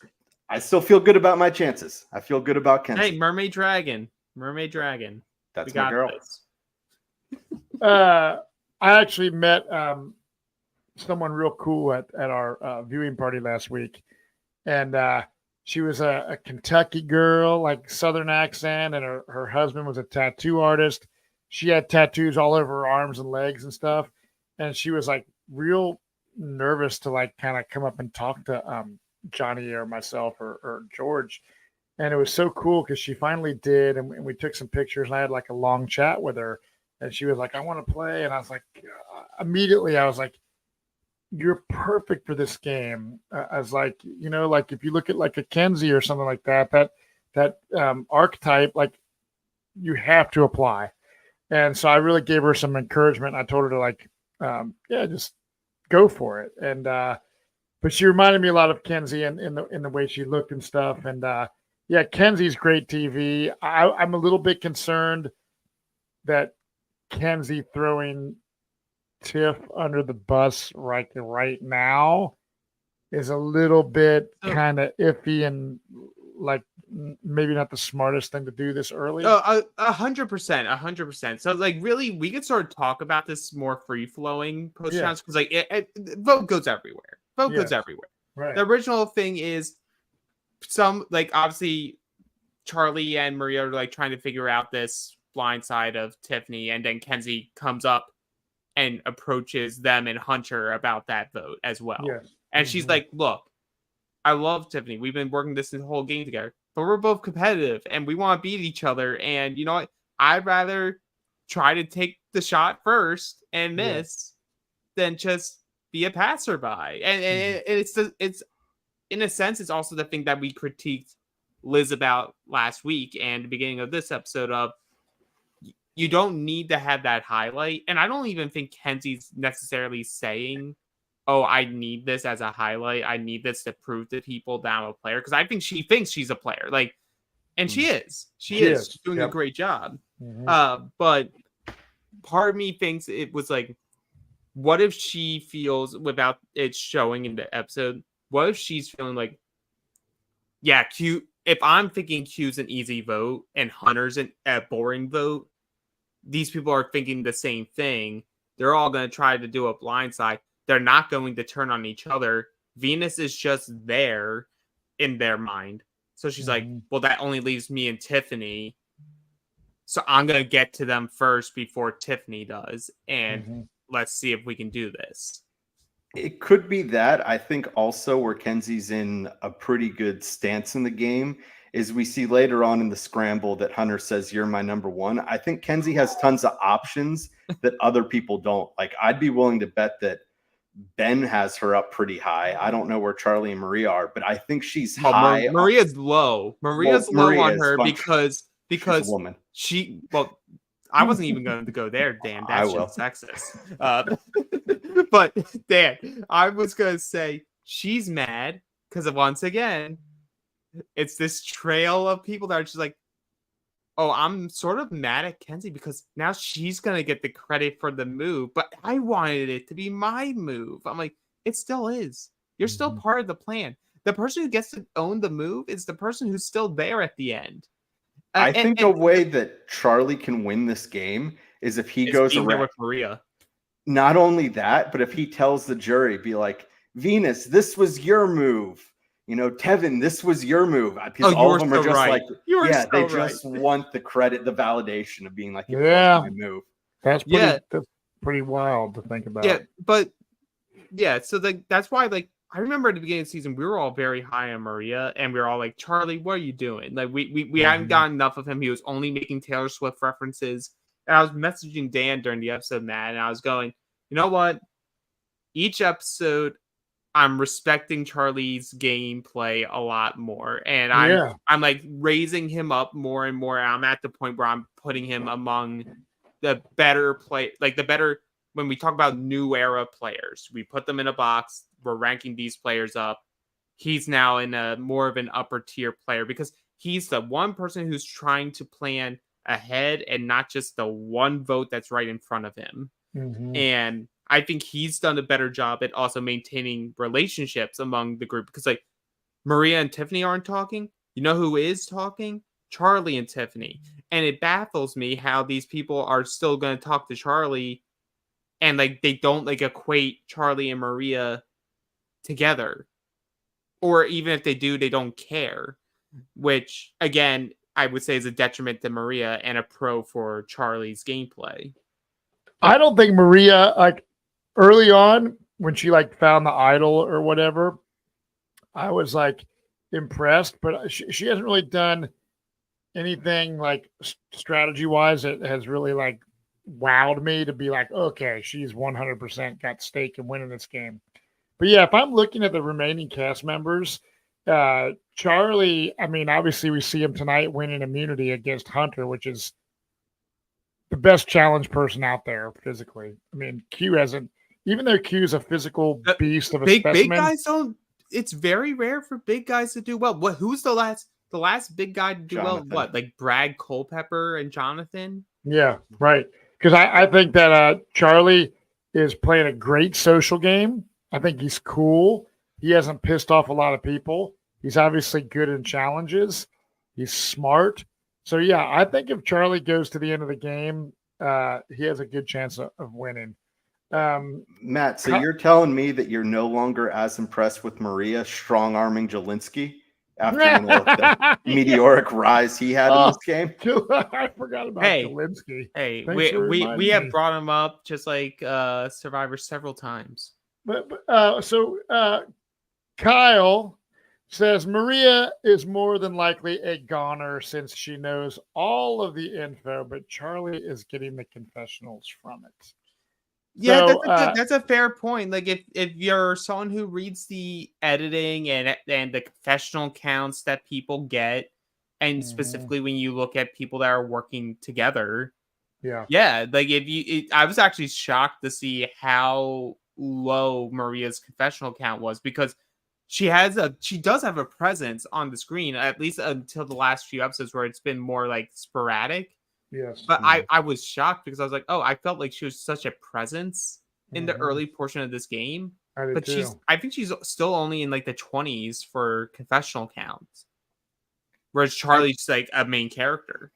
I still feel good about my chances. I feel good about Kenzie. Hey, Mermaid Dragon. That's my girl. I actually met someone real cool at our viewing party last week, and she was a Kentucky girl, like Southern accent, and her husband was a tattoo artist. She had tattoos all over her arms and legs and stuff, and she was like real nervous to like kind of come up and talk to Johnny or myself or George. And it was so cool because she finally did, and we took some pictures, and I had like a long chat with her, and she was like, I want to play. And I was like, immediately I was like, you're perfect for this game. I was like, you know, like if you look at like a Kenzie or something like that archetype, like you have to apply. And so I really gave her some encouragement. I told her to like, just go for it. And, but she reminded me a lot of Kenzie in the way she looked and stuff. And Kenzie's great TV. I'm a little bit concerned that Kenzie throwing Tiff under the bus right now is a little bit kind of iffy and like maybe not the smartest thing to do this early. 100%. So like really, we could sort of talk about this more free flowing post challenge because like vote goes everywhere. Goes everywhere. Right. The original thing is some like obviously Charlie and Maria are like trying to figure out this blind side of Tiffany, and then Kenzie comes up and approaches them and Hunter about that vote as well. Yes. And she's like, look, I love Tiffany. We've been working this whole game together, but we're both competitive and we want to beat each other. And you know what? I'd rather try to take the shot first and miss than just be a passerby. And it's in a sense, it's also the thing that we critiqued Liz about last week and the beginning of this episode of you don't need to have that highlight. And I don't even think Kenzie's necessarily saying, oh, I need this as a highlight. I need this to prove to people that I'm a player. Because I think she thinks she's a player. Like, and she is. She is. She's doing a great job. But part of me thinks it was like, what if she feels, without it showing in the episode, what if she's feeling like, yeah, Q, if I'm thinking Q's an easy vote and Hunter's a boring vote, these people are thinking the same thing. They're all going to try to do a blindside. They're not going to turn on each other. Venus is just there in their mind. So she's like, well, that only leaves me and Tiffany. So I'm going to get to them first before Tiffany does. And let's see if we can do this. It could be that. I think also where Kenzie's in a pretty good stance in the game is we see later on in the scramble that Hunter says, you're my number one. I think Kenzie has tons of options that other people don't. Like, I'd be willing to bet that Ben has her up pretty high. I don't know where Charlie and Maria are, but I think she's high. Maria's low. Maria's low Maria on her because she's a woman. I wasn't even going to go there, Dan. That's just sexist. But Dan, I was going to say she's mad because once again, it's this trail of people that are just like, oh, I'm sort of mad at Kenzie because now she's going to get the credit for the move, but I wanted it to be my move. I'm like, it still is. You're still part of the plan. The person who gets to own the move is the person who's still there at the end. I think a way that Charlie can win this game is if he goes around with Maria. Not only that, but if he tells the jury, be like, Venus, this was your move. You know, Tevin, this was your move. Because all of them are just like, they just want the credit, the validation of being like, it was my move. That's pretty wild to think about. Yeah, but so that's why, like, I remember at the beginning of the season, we were all very high on Maria, and we were all like, Charlie, what are you doing? Like, we hadn't gotten enough of him. He was only making Taylor Swift references. And I was messaging Dan during the episode, Matt, and I was going, you know what? Each episode, I'm respecting Charlie's gameplay a lot more. And I'm like raising him up more and more. And I'm at the point where I'm putting him among the better when we talk about new era players, we put them in a box. We're ranking these players up. He's now in a more of an upper tier player because he's the one person who's trying to plan ahead and not just the one vote that's right in front of him. And I think he's done a better job at also maintaining relationships among the group because, like, Maria and Tiffany aren't talking. You know who is talking? Charlie and Tiffany. And it baffles me how these people are still going to talk to Charlie and, like, they don't, like, equate Charlie and Maria together. Or even if they do, they don't care. Which, again, I would say is a detriment to Maria and a pro for Charlie's gameplay. I don't think Maria, like, early on when she like found the idol or whatever, I was like impressed, but she hasn't really done anything like strategy wise that has really like wowed me to be like, okay, she's 100% got stake in winning this game. But yeah, if I'm looking at the remaining cast members, Charlie, I mean, obviously we see him tonight winning immunity against Hunter, which is the best challenge person out there physically. I mean, Q hasn't, even though Q's a physical beast of a specimen. Big guys don't. It's very rare for big guys to do well. Who's the last big guy to do Jonathan. Well? What, like Brad Culpepper and Jonathan? Yeah, right. Because I think that Charlie is playing a great social game. I think he's cool. He hasn't pissed off a lot of people. He's obviously good in challenges. He's smart. So, yeah, I think if Charlie goes to the end of the game, he has a good chance of winning. Matt, so you're telling me that you're no longer as impressed with Maria strong-arming Jelinski after the meteoric rise he had in this game? I forgot about Jelinski. Hey, we have brought him up just like Survivor several times. So Kyle says Maria is more than likely a goner since she knows all of the info, but Charlie is getting the confessionals from it. Yeah, So, that's a fair point. Like if you're someone who reads the editing and the confessional counts that people get, and Mhm. specifically when you look at people that are working together, Yeah. yeah, like I was actually shocked to see how low Maria's confessional count was because she does have a presence on the screen, at least until the last few episodes where it's been more like sporadic. Yes. But I was shocked because I was like, oh, I felt like she was such a presence in the Mhm. early portion of this game. I did But too. I think she's still only in like the 20s for confessional counts. Whereas Charlie's like a main character.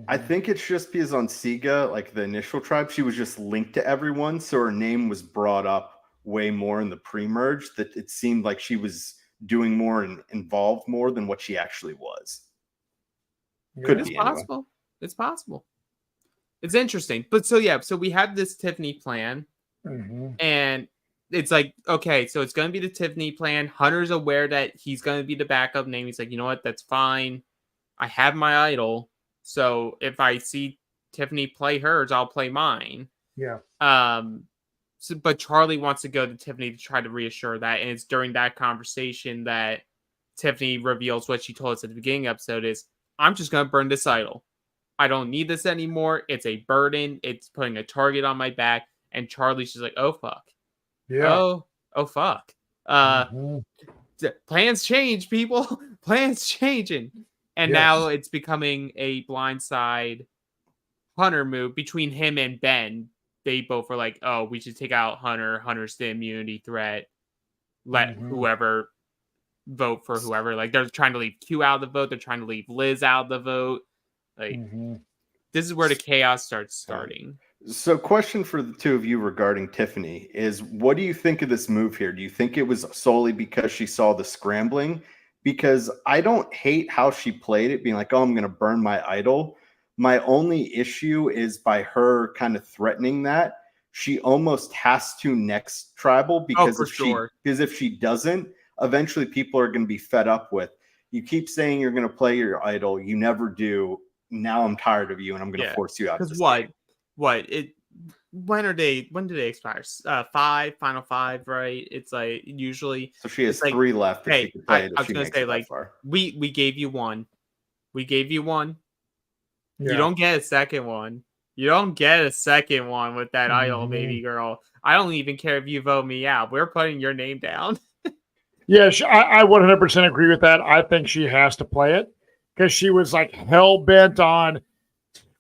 I Mhm. think it's just because on Sega, like the initial tribe, she was just linked to everyone, so her name was brought up way more in the pre-merge that it seemed like she was doing more and involved more than what she actually was. Could Yeah. It's be anyway. possible. It's possible. It's interesting. But so we have this Tiffany plan, Mhm. and it's like, okay, so it's gonna be the Tiffany plan. Hunter's aware that he's gonna be the backup name. He's like, you know what, that's fine. I have my idol. So if I see Tiffany play hers, I'll play mine. Yeah. But Charlie wants to go to Tiffany to try to reassure that, and it's during that conversation that Tiffany reveals what she told us at the beginning of the episode is, I'm just gonna burn this idol. I don't need this anymore. It's a burden. It's putting a target on my back. And Charlie's just like, oh fuck. Yeah. Oh fuck. Mhm. Plans change, people. Plans changing. And Yes. now it's becoming a blindside Hunter move between him and Ben. They both were like, oh, we should take out Hunter. Hunter's the immunity threat. Let Mhm. whoever vote for whoever. Like, they're trying to leave Q out of the vote. They're trying to leave Liz out of the vote. Like, Mhm. this is where the chaos starts starting. So, question for the two of you regarding Tiffany is what do you think of this move here? Do you think it was solely because she saw the scrambling? Because I don't hate how she played it, being like, oh, I'm going to burn my idol. My only issue is by her kind of threatening that she almost has to next tribal Oh, because for sure. if she doesn't, eventually people are going to be fed up with. You keep saying you're going to play your idol, you never do. Now I'm tired of you, and I'm going to force you out of Because this game. when do they expire? Final five, right? It's like usually So she has it's like, 3 left that she hey, can play it I if was she gonna makes say it that like far. we gave you one. We gave you one. You Yeah. don't get a second one. You don't get a second one with that idol, Mhm. baby girl. I don't even care if you vote me out. We're putting your name down. Yeah, I 100% agree with that. I think she has to play it because she was like hell bent on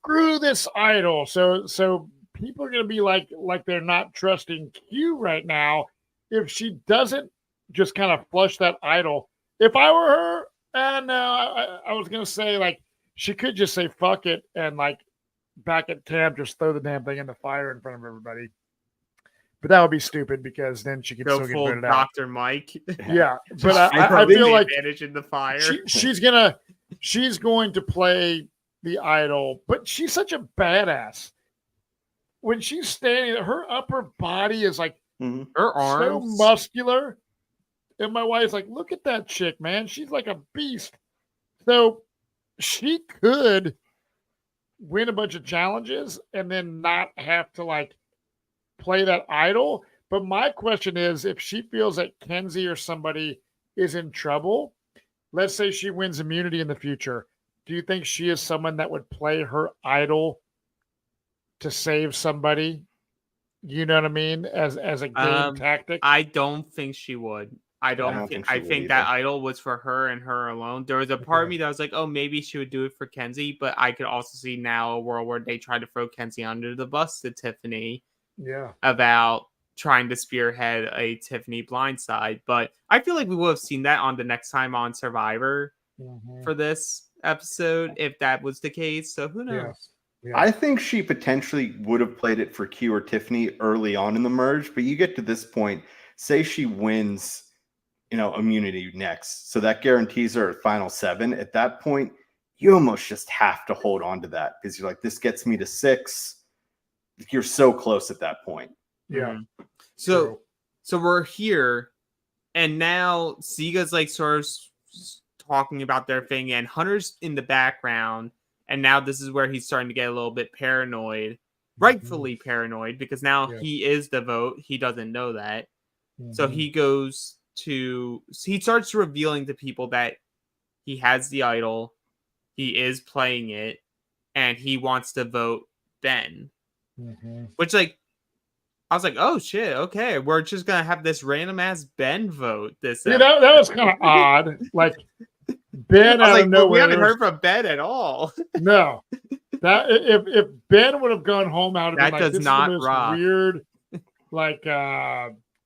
screw this idol. So people are gonna be like they're not trusting Q right now if she doesn't just kind of flush that idol. If I were her, and I was gonna say like she could just say fuck it and like back at camp just throw the damn thing in the fire in front of everybody. But that would be stupid because then she could Go still get full voted out. Dr. Mike. Yeah, but I I think- feel like advantage in the fire. she's going to play the idol, but she's such a badass. When she's standing, her upper body is like Mhm. Her so arms. muscular. And my wife's like, look at that chick, man. She's like a beast. So she could win a bunch of challenges and then not have to like play that idol. But my question is if she feels that Kenzie or somebody is in trouble, let's say she wins immunity in the future. Do you think she is someone that would play her idol to save somebody? You know what I mean? As a game tactic. I don't think she would. I don't think think she I would think that either. idol was for her and her alone. There was a part of Okay. me that was like, oh, maybe she would do it for Kenzie, but I could also see now a world where they try to throw Kenzie under the bus to Tiffany Yeah. about trying to spearhead a Tiffany blindside. But I feel like we would have seen that on the next time on Survivor Mhm. for this episode if that was the case. So who knows? Yeah. Yeah. I think she potentially would have played it for Q or Tiffany early on in the merge, but you get to this point, say she wins, immunity next. So that guarantees her at final 7. At that point, you almost just have to hold on to that because you're like, this gets me to 6. You're so close at that point. Yeah. So we're here, and now Sega's like sort of talking about their thing, and Hunter's in the background, and now this is where he's starting to get a little bit paranoid. rightfully paranoid because now Yeah. he is the vote. He doesn't know that. So Mhm. he starts revealing to people that he has the idol, he is playing it, and he wants to vote Ben. Mhm. Which, like, I was like, oh shit, okay, we're just gonna have this random ass Ben vote. Yeah, that was kind of odd. Like Ben I was out of like, but we nowhere. haven't heard from Ben at all. No, that if Ben would have gone home, I would have been That like, does "This is not the most rock. weird, like,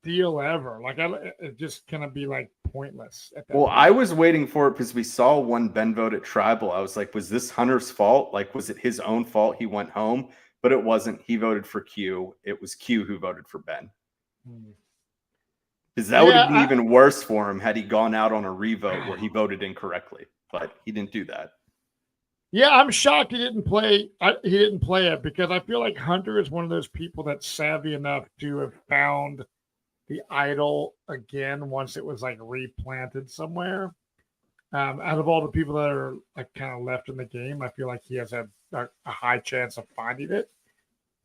deal ever." Like, it just kind of be like pointless. At that Well, point. I was waiting for it because we saw one Ben vote at Tribal. I was like, was this Hunter's fault? Like, was it his own fault he went home? But it wasn't. He voted for Q. It was Q who voted for Ben. Because that would have been even worse for him had he gone out on a revote where he voted incorrectly. But he didn't do that. Yeah, I'm shocked he didn't play. He didn't play it because I feel like Hunter is one of those people that's savvy enough to have found the idol again once it was like replanted somewhere. Out of all the people that are like kind of left in the game, I feel like he has a high chance of finding it.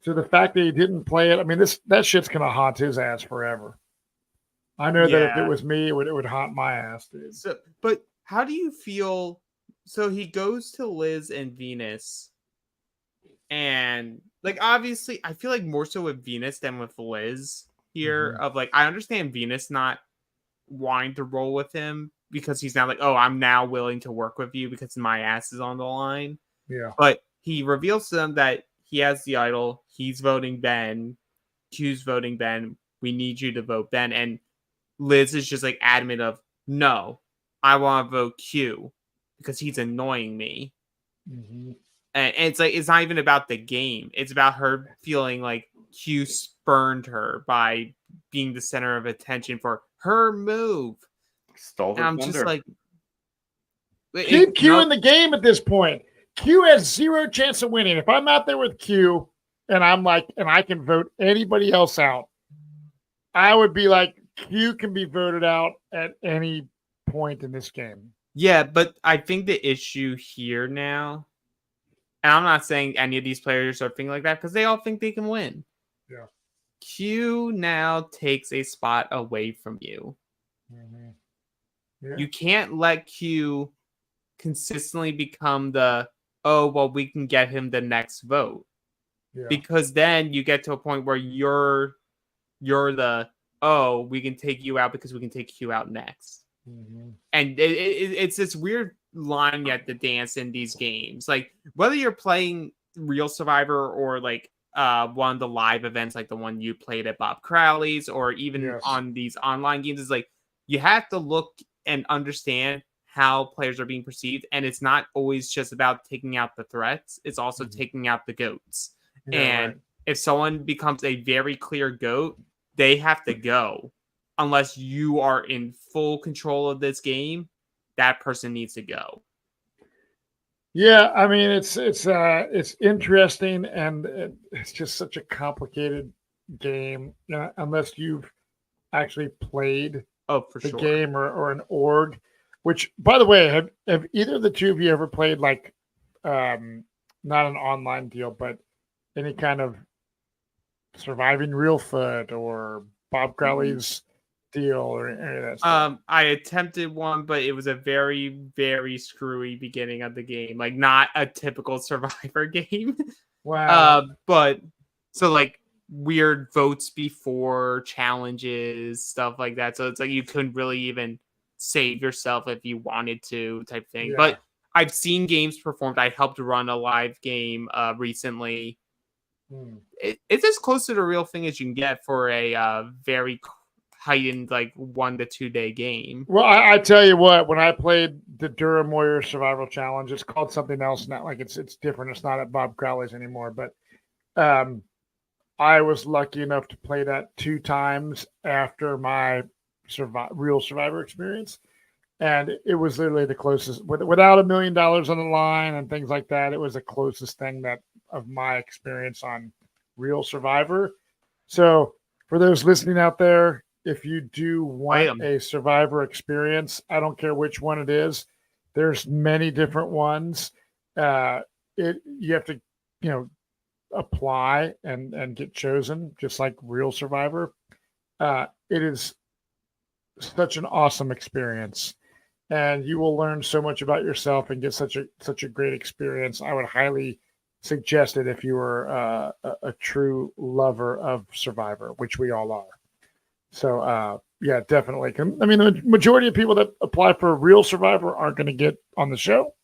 So the fact that he didn't play it, I mean, that shit's gonna haunt his ass forever. I know that if it was me, it would haunt my ass, dude. So, but how do you feel? So he goes to Liz and Venus, and like obviously, I feel like more so with Venus than with Liz here. Mhm. Of like, I understand Venus not wanting to roll with him because he's now like, oh, I'm now willing to work with you because my ass is on the line. Yeah. But he reveals to them that he has the idol. He's voting Ben. Q's voting Ben. We need you to vote Ben. And Liz is just like adamant of, no, I want to vote Q because he's annoying me. Mhm. And it's like, it's not even about the game. It's about her feeling like Q spurned her by being the center of attention for her move. Stole her And I'm thunder. just like, keep Q in the game at this point. Q has zero chance of winning. If I'm out there with Q and I'm like, and I can vote anybody else out, I would be like, Q can be voted out at any point in this game. Yeah, but I think the issue here now, and I'm not saying any of these players are thinking like that because they all think they can win. Yeah. Q now takes a spot away from you. Mm-hmm. Yeah. You can't let Q consistently become the, oh, well, we can get him the next vote. Yeah. Because then you get to a point where you're the, oh, we can take you out because we can take Q out next. Mm-hmm. And it's this weird line you have to dance in these games. Like, whether you're playing Real Survivor or like one of the live events like the one you played at Bob Crowley's or even on these online games, is like you have to look and understand how players are being perceived, and it's not always just about taking out the threats, it's also taking out the goats. If someone becomes a very clear goat, they have to go. Unless you are in full control of this game, that person needs to go. Yeah, I mean it's interesting, and it's just such a complicated game. Unless you've actually played the game or an org. Which, by the way, have either of the two of you ever played like not an online deal, but any kind of Surviving Real Foot or Bob Crowley's deal or any of that stuff? I attempted one, but it was a very, very screwy beginning of the game. Like, not a typical Survivor game. Wow. But so like weird votes before challenges, stuff like that. So it's like you couldn't really even save yourself if you wanted to, type thing. Yeah. But I've seen games performed. I helped run a live game recently. It's as close to the real thing as you can get for a very heightened like 1 to 2 day game. Well, I tell you what, when I played the Durham Warrior Survival Challenge, it's called something else now. Like it's different. It's not at Bob Crowley's anymore. But I was lucky enough to play that 2 times after my real Survivor experience, and it was literally the closest. Without $1 million on the line and things like that, it was the closest thing that of my experience on real Survivor. So for those listening out there, if you do want a Survivor experience, I don't care which one it is. There's many different ones. You have to, apply and get chosen, just like real Survivor, it is such an awesome experience, and you will learn so much about yourself and get such a great experience. I would highly suggest it if you were a true lover of Survivor, which we all are. So yeah, definitely. I mean, the majority of people that apply for a real Survivor aren't going to get on the show.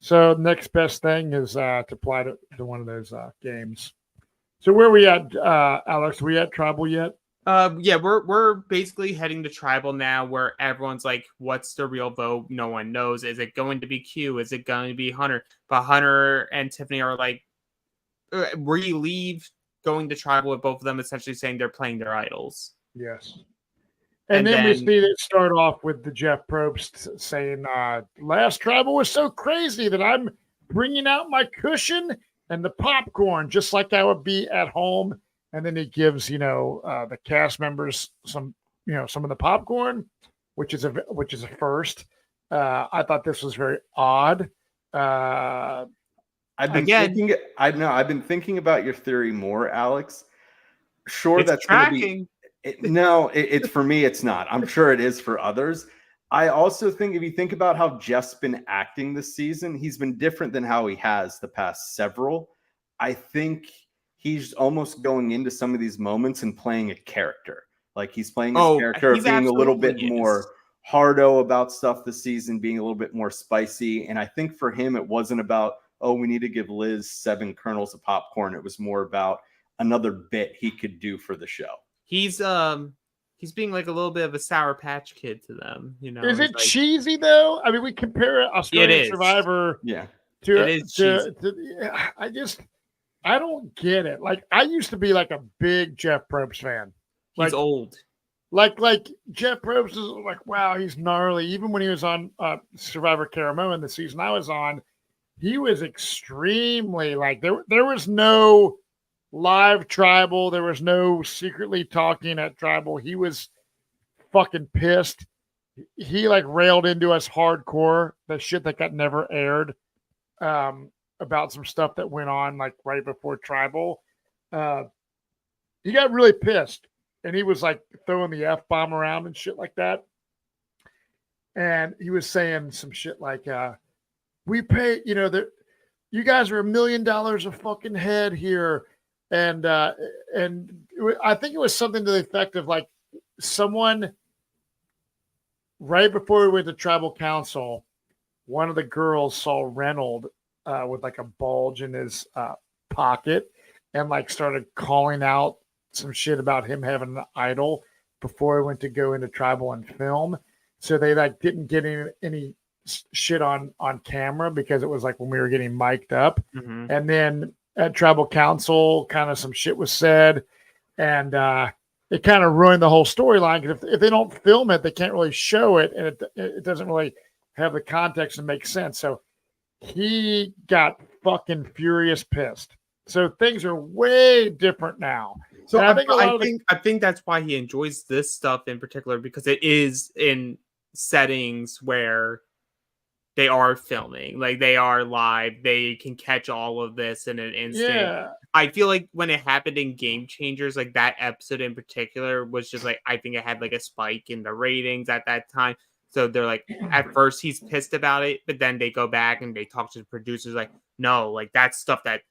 So next best thing is to apply to one of those games. So where are we at, Alex? Are we at Tribal yet? Yeah, we're basically heading to Tribal now, where everyone's like, what's the real vote? No one knows. Is it going to be Q? Is it going to be Hunter? But Hunter and Tiffany are like, leave going to Tribal with both of them essentially saying they're playing their idols. Yes. And then we see it start off with the Jeff Probst saying, last Tribal was so crazy that I'm bringing out my cushion and the popcorn, just like I would be at home. And then he gives, the cast members some of the popcorn, which is a first. I thought this was very odd. I've been thinking about your theory more, Alex. Sure, it's that's going to be. It's for me. It's not. I'm sure it is for others. I also think if you think about how Jeff's been acting this season, he's been different than how he has the past several. I think he's almost going into some of these moments and playing a character. Like he's playing his character, being a little bit more hardo about stuff this season, being a little bit more spicy. And I think for him, it wasn't about, we need to give Liz 7 kernels of popcorn. It was more about another bit he could do for the show. He's being like a little bit of a Sour Patch Kid to them, Is it cheesy though? I mean, we compare Australian Survivor, I don't get it. Like, I used to be like a big Jeff Probst fan. He's old. Like Jeff Probst is like, wow, he's gnarly. Even when he was on Survivor Caramoan, the season I was on, he was extremely like there was no live Tribal. There was no secretly talking at Tribal. He was fucking pissed. He like railed into us hardcore, the shit that got never aired, about some stuff that went on like right before Tribal. He got really pissed and he was like throwing the F-bomb around and shit like that. And he was saying some shit like, we pay, you guys are $1 million a fucking head here. And I think it was something to the effect of like someone right before we went to Tribal Council, one of the girls saw Reynolds with like a bulge in his pocket and like started calling out some shit about him having an idol before he went to go into Tribal and film. So they like didn't get any shit on camera because it was like when we were getting mic'd up. Mm-hmm. And then at Tribal Council, kind of some shit was said, and it kind of ruined the whole storyline. Because if they don't film it, they can't really show it, and it doesn't really have the context and make sense. So he got fucking furious pissed. So things are way different now. So I think that's why he enjoys this stuff in particular, because it is in settings where they are filming, like they are live. They can catch all of this in an instant. Yeah. I feel like when it happened in Game Changers, like that episode in particular was just like, I think it had like a spike in the ratings at that time. So they're like, at first he's pissed about it, but then they go back and they talk to the producers like, no, like that's stuff that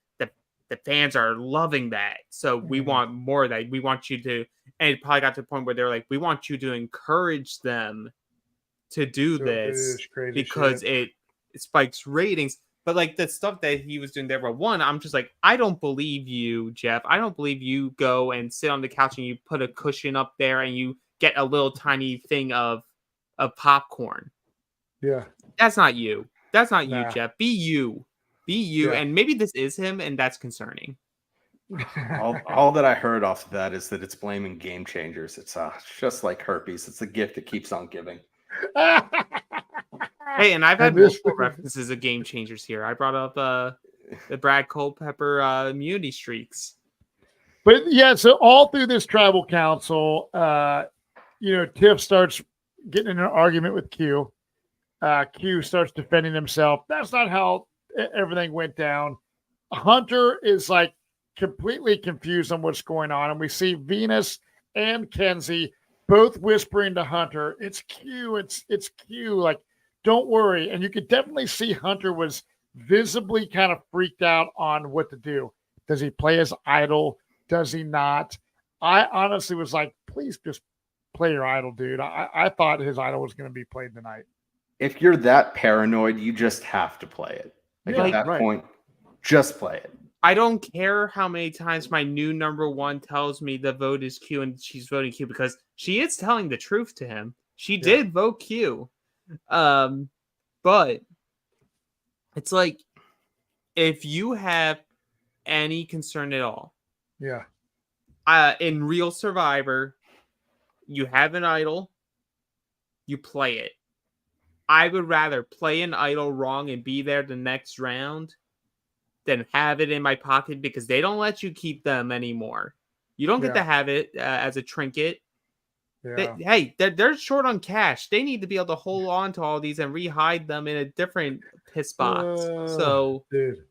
the fans are loving that. So we want more of that. We want you to, and it probably got to the point where they're like, we want you to encourage them to do this because it spikes ratings. But like the stuff that he was doing there, but one, I'm just like, I don't believe you, Jeff. I don't believe you go and sit on the couch and you put a cushion up there and you get a little tiny thing of popcorn. Yeah. That's not you. That's not you, Jeff. Be you. Be you. Yeah. And maybe this is him, and that's concerning. all that I heard off of that is that it's blaming Game Changers. It's just like herpes. It's a gift that keeps on giving. Hey, and I've had multiple references of Game Changers here. I brought up the Brad Culpepper immunity streaks. But yeah, so all through this Tribal Council, Tiff starts getting in an argument with Q. Q starts defending himself. That's not how everything went down. Hunter is like completely confused on what's going on. And we see Venus and Kenzie both whispering to Hunter, it's Q, it's Q. Like, don't worry. And you could definitely see Hunter was visibly kind of freaked out on what to do. Does he play his idol? Does he not? I honestly was like, please just play your idol, dude. I thought his idol was going to be played tonight. If you're that paranoid, you just have to play it. Like Yeah, at that right. point, just play it. I don't care how many times my new number one tells me the vote is Q and she's voting Q, because she is telling the truth to him. She did vote Q. But it's like, if you have any concern at all, in Real Survivor, you have an idol, you play it. I would rather play an idol wrong and be there the next round than have it in my pocket, because they don't let you keep them anymore. You don't get to have it as a trinket. Yeah. They're short on cash. They need to be able to hold on to all these and rehide them in a different piss box. So, dude.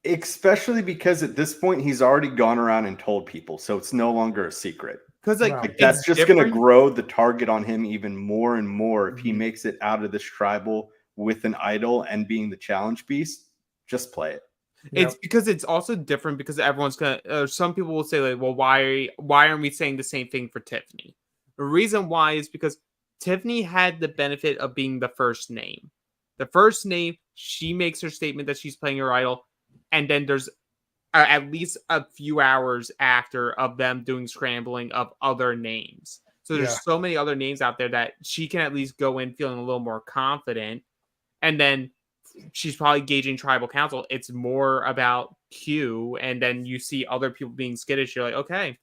Especially because at this point he's already gone around and told people, so it's no longer a secret. Because That's just going to grow the target on him even more and more if he makes it out of this tribal with an idol and being the challenge beast. Just play it. It's because it's also different, because everyone's gonna. Some people will say, like, well, why aren't we saying the same thing for Tiffany? The reason why is because Tiffany had the benefit of being the first name. The first name, she makes her statement that she's playing her idol, and then there's at least a few hours after of them doing scrambling of other names. So there's so many other names out there that she can at least go in feeling a little more confident, and then she's probably gauging tribal council. It's more about Q, and then you see other people being skittish. You're like, okay,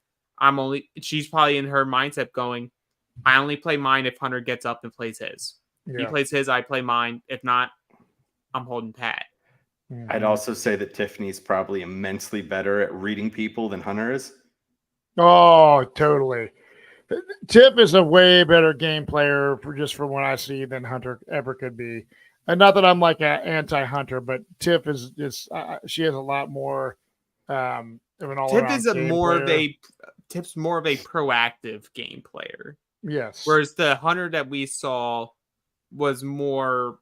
she's probably in her mindset going, I only play mine if Hunter gets up and plays his. He plays his, I play mine. If not, I'm holding pat. I'd also say that Tiffany's probably immensely better at reading people than Hunter is. Oh, totally. Tiff is a way better game player from what I see than Hunter ever could be. And not that I'm like an anti-Hunter, but Tiff is just she has a lot more of an all-around Tiff is Tiff's more of a proactive game player. Yes. Whereas the Hunter that we saw was more,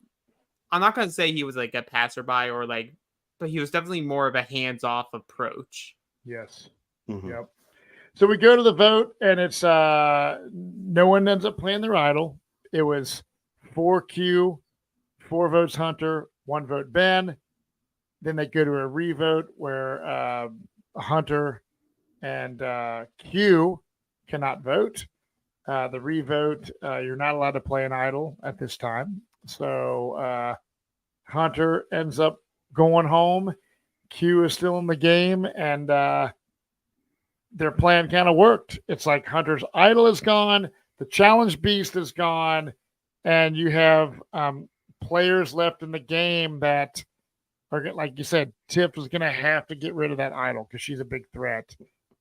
I'm not going to say he was like a passerby or like, but he was definitely more of a hands-off approach. Yes. Mm-hmm. Yep. So we go to the vote, and it's no one ends up playing their idol. It was 4Q, 4 votes Hunter, 1 vote Ben. Then they go to a revote where Hunter and Q cannot vote. The revote, you're not allowed to play an idol at this time. So Hunter ends up going home. Q is still in the game, and their plan kind of worked. It's like Hunter's idol is gone, the challenge beast is gone, and you have players left in the game that are, like you said, Tiff is going to have to get rid of that idol because she's a big threat.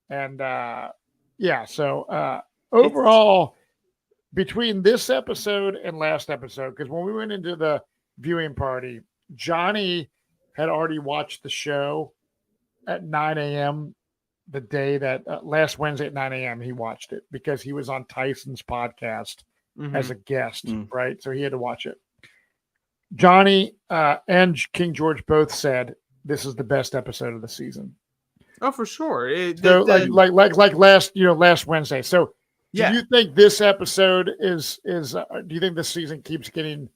And so overall, between this episode and last episode, because when we went into the viewing party, Johnny had already watched the show at 9 a.m. the day that last Wednesday at 9 a.m. he watched it because he was on Tyson's podcast as a guest, right? So he had to watch it. Johnny and King George both said this is the best episode of the season. Oh, for sure. Like last Wednesday. So yeah. Do you think this episode is do you think this season keeps getting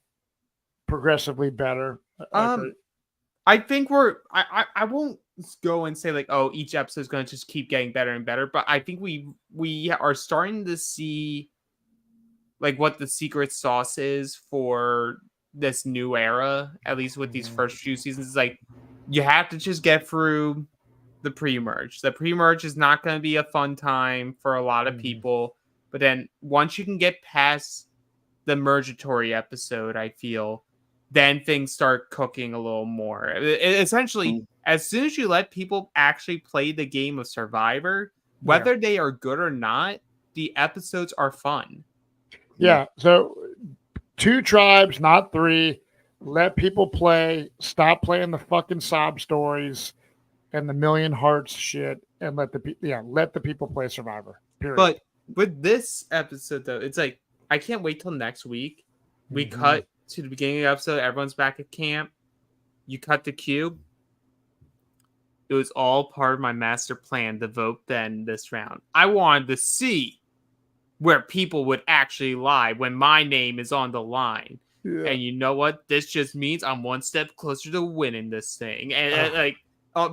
progressively better? I think I won't go and say like, oh, each episode is going to just keep getting better and better, but I think we are starting to see like what the secret sauce is for this new era, at least with these first few seasons. It's like you have to just get through the pre-merge. The pre-merge is not going to be a fun time for a lot of people, but then once you can get past the mergatory episode, I feel, then things start cooking a little more. Essentially, as soon as you let people actually play the game of Survivor, whether they are good or not, the episodes are fun. Yeah. So 2 tribes, not 3. Let people play. Stop playing the fucking sob stories. and the million hearts shit, and let the people play Survivor. Period. But with this episode, though, it's like I can't wait till next week. We cut to the beginning of the episode. Everyone's back at camp. You cut the cube. It was all part of my master plan to vote then this round. I wanted to see where people would actually lie when my name is on the line. Yeah. And you know what? This just means I'm one step closer to winning this thing. And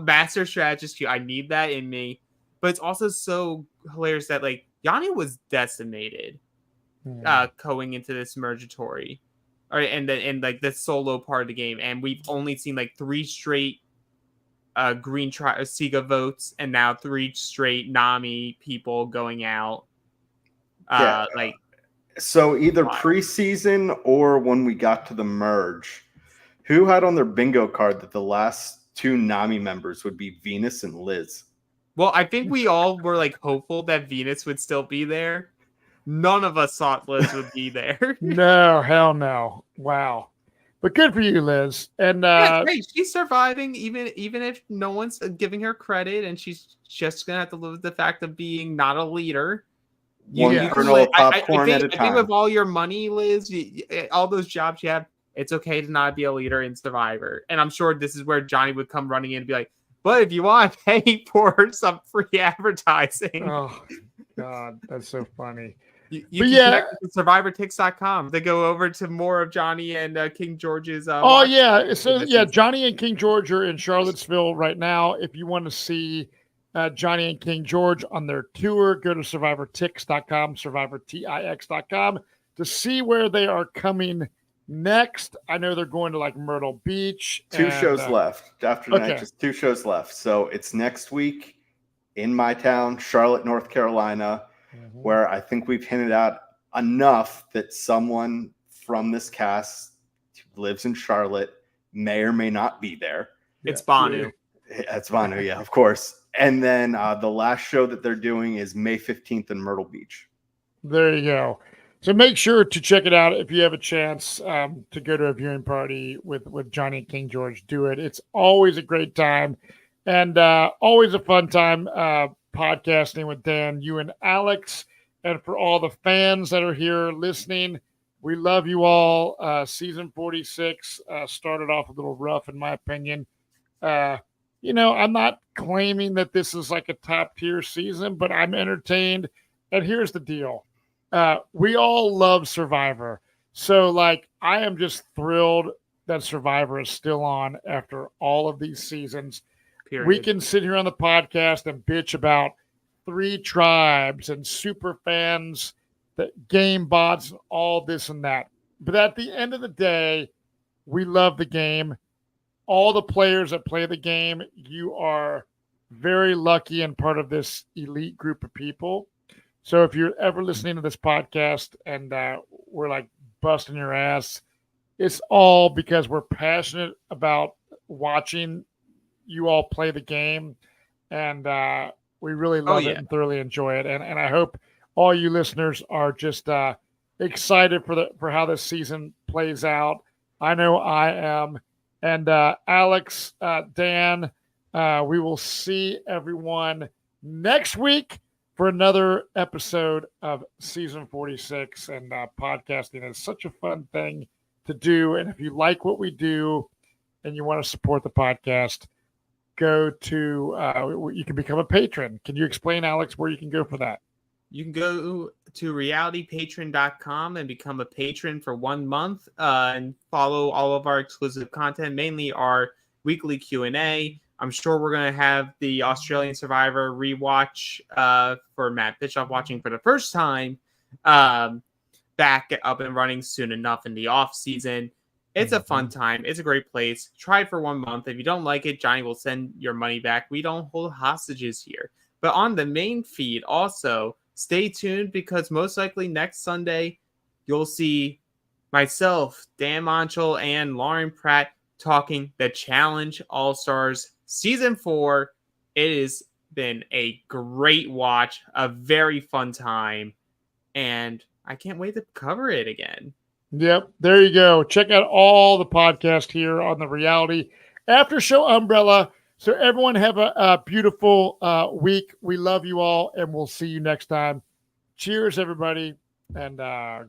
master strategist, I need that in me. But it's also so hilarious that like Yanni was decimated going into this mergatory. All right, and the solo part of the game. And we've only seen like 3 straight green Siga votes, and now 3 straight Nami people going out. So either preseason or when we got to the merge, who had on their bingo card that the last 2 Nami members would be Venus and Liz? Well, I think we all were like hopeful that Venus would still be there. None of us thought Liz would be there. No, hell no. Wow. But good for you, Liz. And great. She's surviving, even if no one's giving her credit, and she's just gonna have to live with the fact of being not a leader. One kernel of popcorn at a time. I think with all your money, Liz, all those jobs you have, it's okay to not be a leader in Survivor. And I'm sure this is where Johnny would come running in and be like, "But if you want to pay for some free advertising." Oh God, that's so funny. You can connect with SurvivorTix.com. They go over to more of Johnny and King George's. Johnny and King George are in Charlottesville right now. If you want to see Johnny and King George on their tour, go to SurvivorTix.com, SurvivorTix.com to see where they are coming next. I know they're going to like Myrtle Beach. 2 shows left after tonight. Just 2 shows left. So it's next week in my town, Charlotte, North Carolina. Where I think we've hinted out enough that someone from this cast who lives in Charlotte may or may not be there. It's Banu. It's Banu, yeah, of course. And then the last show that they're doing is May 15th in Myrtle Beach. There you go. So make sure to check it out if you have a chance to go to a viewing party with Johnny and King George. Do it. It's always a great time and always a fun time podcasting with Dan, you and Alex, and for all the fans that are here listening, we love you all. Season 46 started off a little rough, in my opinion. I'm not claiming that this is like a top tier season, but I'm entertained. And here's the deal. We all love Survivor. So like, I am just thrilled that Survivor is still on after all of these seasons. Period. We can sit here on the podcast and bitch about 3 tribes and super fans, the game bots, all this and that. But at the end of the day, we love the game. All the players that play the game, you are very lucky and part of this elite group of people. So if you're ever listening to this podcast and we're like busting your ass, it's all because we're passionate about watching you all play the game, and we really love it and thoroughly enjoy it. And I hope all you listeners are just excited for how this season plays out. I know I am. And Alex, Dan, we will see everyone next week for another episode of season 46. And podcasting is such a fun thing to do. And if you like what we do and you want to support the podcast, go to you can become a patron. Can you explain, Alex, where you can go for that? You can go to realitypatron.com and become a patron for 1 month and follow all of our exclusive content, mainly our weekly Q&A. I'm sure we're going to have the Australian Survivor rewatch for Matt Bischoff watching for the first time back up and running soon enough in the off season. It's a fun time. It's a great place. Try it for 1 month. If you don't like it, Johnny will send your money back. We don't hold hostages here. But on the main feed also, stay tuned because most likely next Sunday, you'll see myself, Dan Montchal, and Lauren Pratt talking the Challenge All-Stars Season 4. It has been a great watch, a very fun time, and I can't wait to cover it again. Yep, there you go. Check out all the podcasts here on the Reality After Show umbrella So everyone have a beautiful week. We love you all, and we'll see you next time. Cheers, everybody, and good.